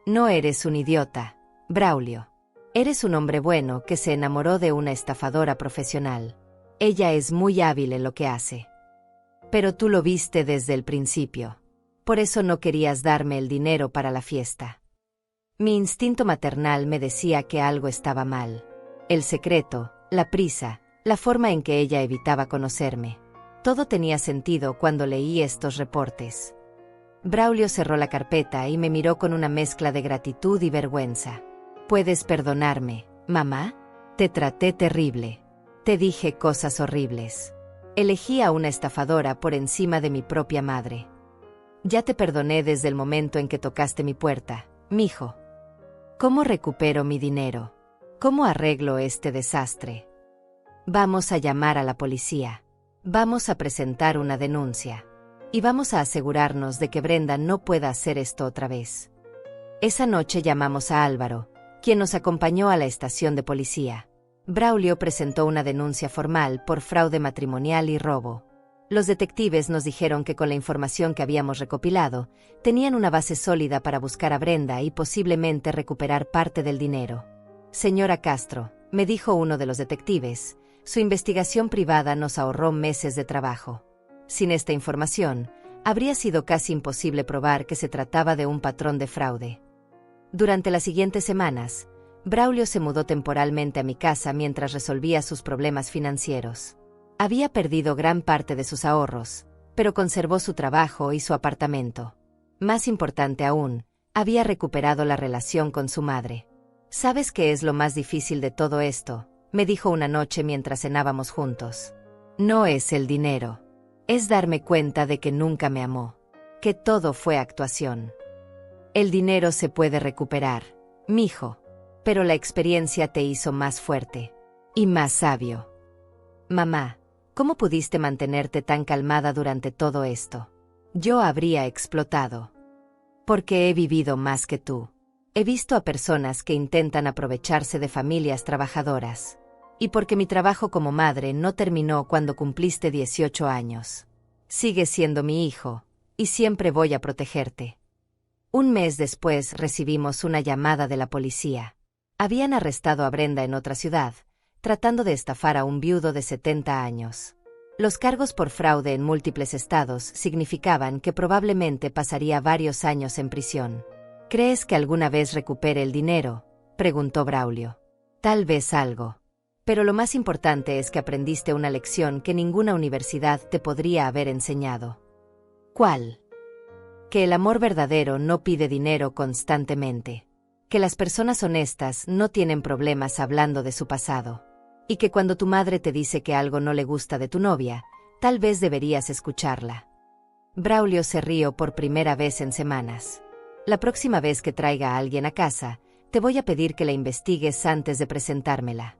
S1: No eres un idiota, Braulio. Eres un hombre bueno que se enamoró de una estafadora profesional. Ella es muy hábil en lo que hace. Pero tú lo viste desde el principio. Por eso no querías darme el dinero para la fiesta. Mi instinto maternal me decía que algo estaba mal. El secreto, la prisa, la forma en que ella evitaba conocerme. Todo tenía sentido cuando leí estos reportes. Braulio cerró la carpeta y me miró con una mezcla de gratitud y vergüenza. ¿Puedes perdonarme, mamá? Te traté terrible. Te dije cosas horribles. Elegí a una estafadora por encima de mi propia madre. Ya te perdoné desde el momento en que tocaste mi puerta, mijo. ¿Cómo recupero mi dinero? ¿Cómo arreglo este desastre? Vamos a llamar a la policía. Vamos a presentar una denuncia. Y vamos a asegurarnos de que Brenda no pueda hacer esto otra vez. Esa noche llamamos a Álvaro, quien nos acompañó a la estación de policía. Braulio presentó una denuncia formal por fraude matrimonial y robo. Los detectives nos dijeron que con la información que habíamos recopilado, tenían una base sólida para buscar a Brenda y posiblemente recuperar parte del dinero. Señora Castro, me dijo uno de los detectives, su investigación privada nos ahorró meses de trabajo. Sin esta información, habría sido casi imposible probar que se trataba de un patrón de fraude. Durante las siguientes semanas, Braulio se mudó temporalmente a mi casa mientras resolvía sus problemas financieros. Había perdido gran parte de sus ahorros, pero conservó su trabajo y su apartamento. Más importante aún, había recuperado la relación con su madre. ¿Sabes qué es lo más difícil de todo esto?, me dijo una noche mientras cenábamos juntos. No es el dinero. Es darme cuenta de que nunca me amó. Que todo fue actuación. El dinero se puede recuperar, mijo. Pero la experiencia te hizo más fuerte. Y más sabio. Mamá, ¿cómo pudiste mantenerte tan calmada durante todo esto? Yo habría explotado. Porque he vivido más que tú. He visto a personas que intentan aprovecharse de familias trabajadoras. Y porque mi trabajo como madre no terminó cuando cumpliste 18 años. Sigues siendo mi hijo, y siempre voy a protegerte. Un mes después recibimos una llamada de la policía. Habían arrestado a Brenda en otra ciudad, tratando de estafar a un viudo de 70 años. Los cargos por fraude en múltiples estados significaban que probablemente pasaría varios años en prisión. ¿Crees que alguna vez recupere el dinero?, preguntó Braulio. Tal vez algo. Pero lo más importante es que aprendiste una lección que ninguna universidad te podría haber enseñado. ¿Cuál? Que el amor verdadero no pide dinero constantemente. Que las personas honestas no tienen problemas hablando de su pasado. Y que cuando tu madre te dice que algo no le gusta de tu novia, tal vez deberías escucarla. Braulio se rió por primera vez en semanas. La próxima vez que traiga a alguien a casa, te voy a pedir que la investigues antes de presentármela.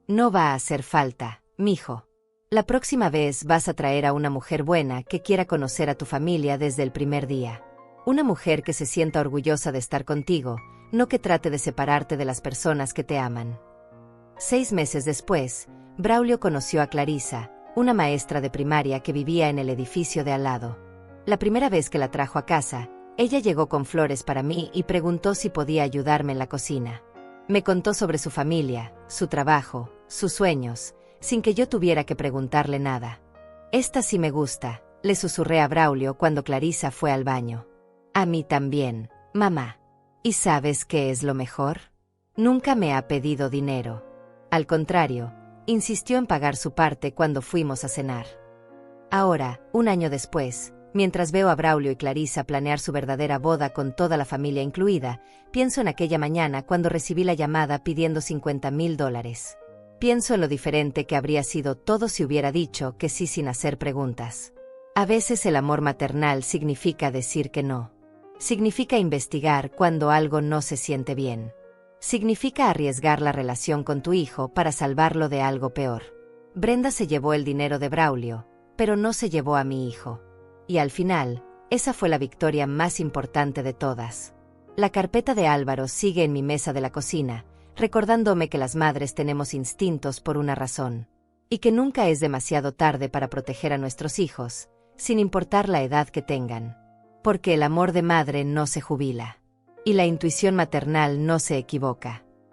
S1: No va a hacer falta, mijo. La próxima vez vas a traer a una mujer buena que quiera conocer a tu familia desde el primer día. Una mujer que se sienta orgullosa de estar contigo, no que trate de separarte de las personas que te aman. 6 meses después, Braulio conoció a Clarisa, una maestra de primaria que vivía en el edificio de al lado. La primera vez que la trajo a casa, ella llegó con flores para mí y preguntó si podía ayudarme en la cocina. Me contó sobre su familia, su trabajo, sus sueños, sin que yo tuviera que preguntarle nada. Esta sí me gusta, le susurré a Braulio cuando Clarisa fue al baño. A mí también, mamá. ¿Y sabes qué es lo mejor? Nunca me ha pedido dinero. Al contrario, insistió en pagar su parte cuando fuimos a cenar. Ahora, un año después, mientras veo a Braulio y Clarisa planear su verdadera boda con toda la familia incluida, pienso en aquella mañana cuando recibí la llamada pidiendo $50,000. Pienso en lo diferente que habría sido todo si hubiera dicho que sí sin hacer preguntas. A veces el amor maternal significa decir que no. Significa investigar cuando algo no se siente bien. Significa arriesgar la relación con tu hijo para salvarlo de algo peor. Brenda se llevó el dinero de Braulio, pero no se llevó a mi hijo. Y al final, esa fue la victoria más importante de todas. La carpeta de Álvaro sigue en mi mesa de la cocina, recordándome que las madres tenemos instintos por una razón, y que nunca es demasiado tarde para proteger a nuestros hijos, sin importar la edad que tengan. Porque el amor de madre no se jubila, y la intuición maternal no se equivoca.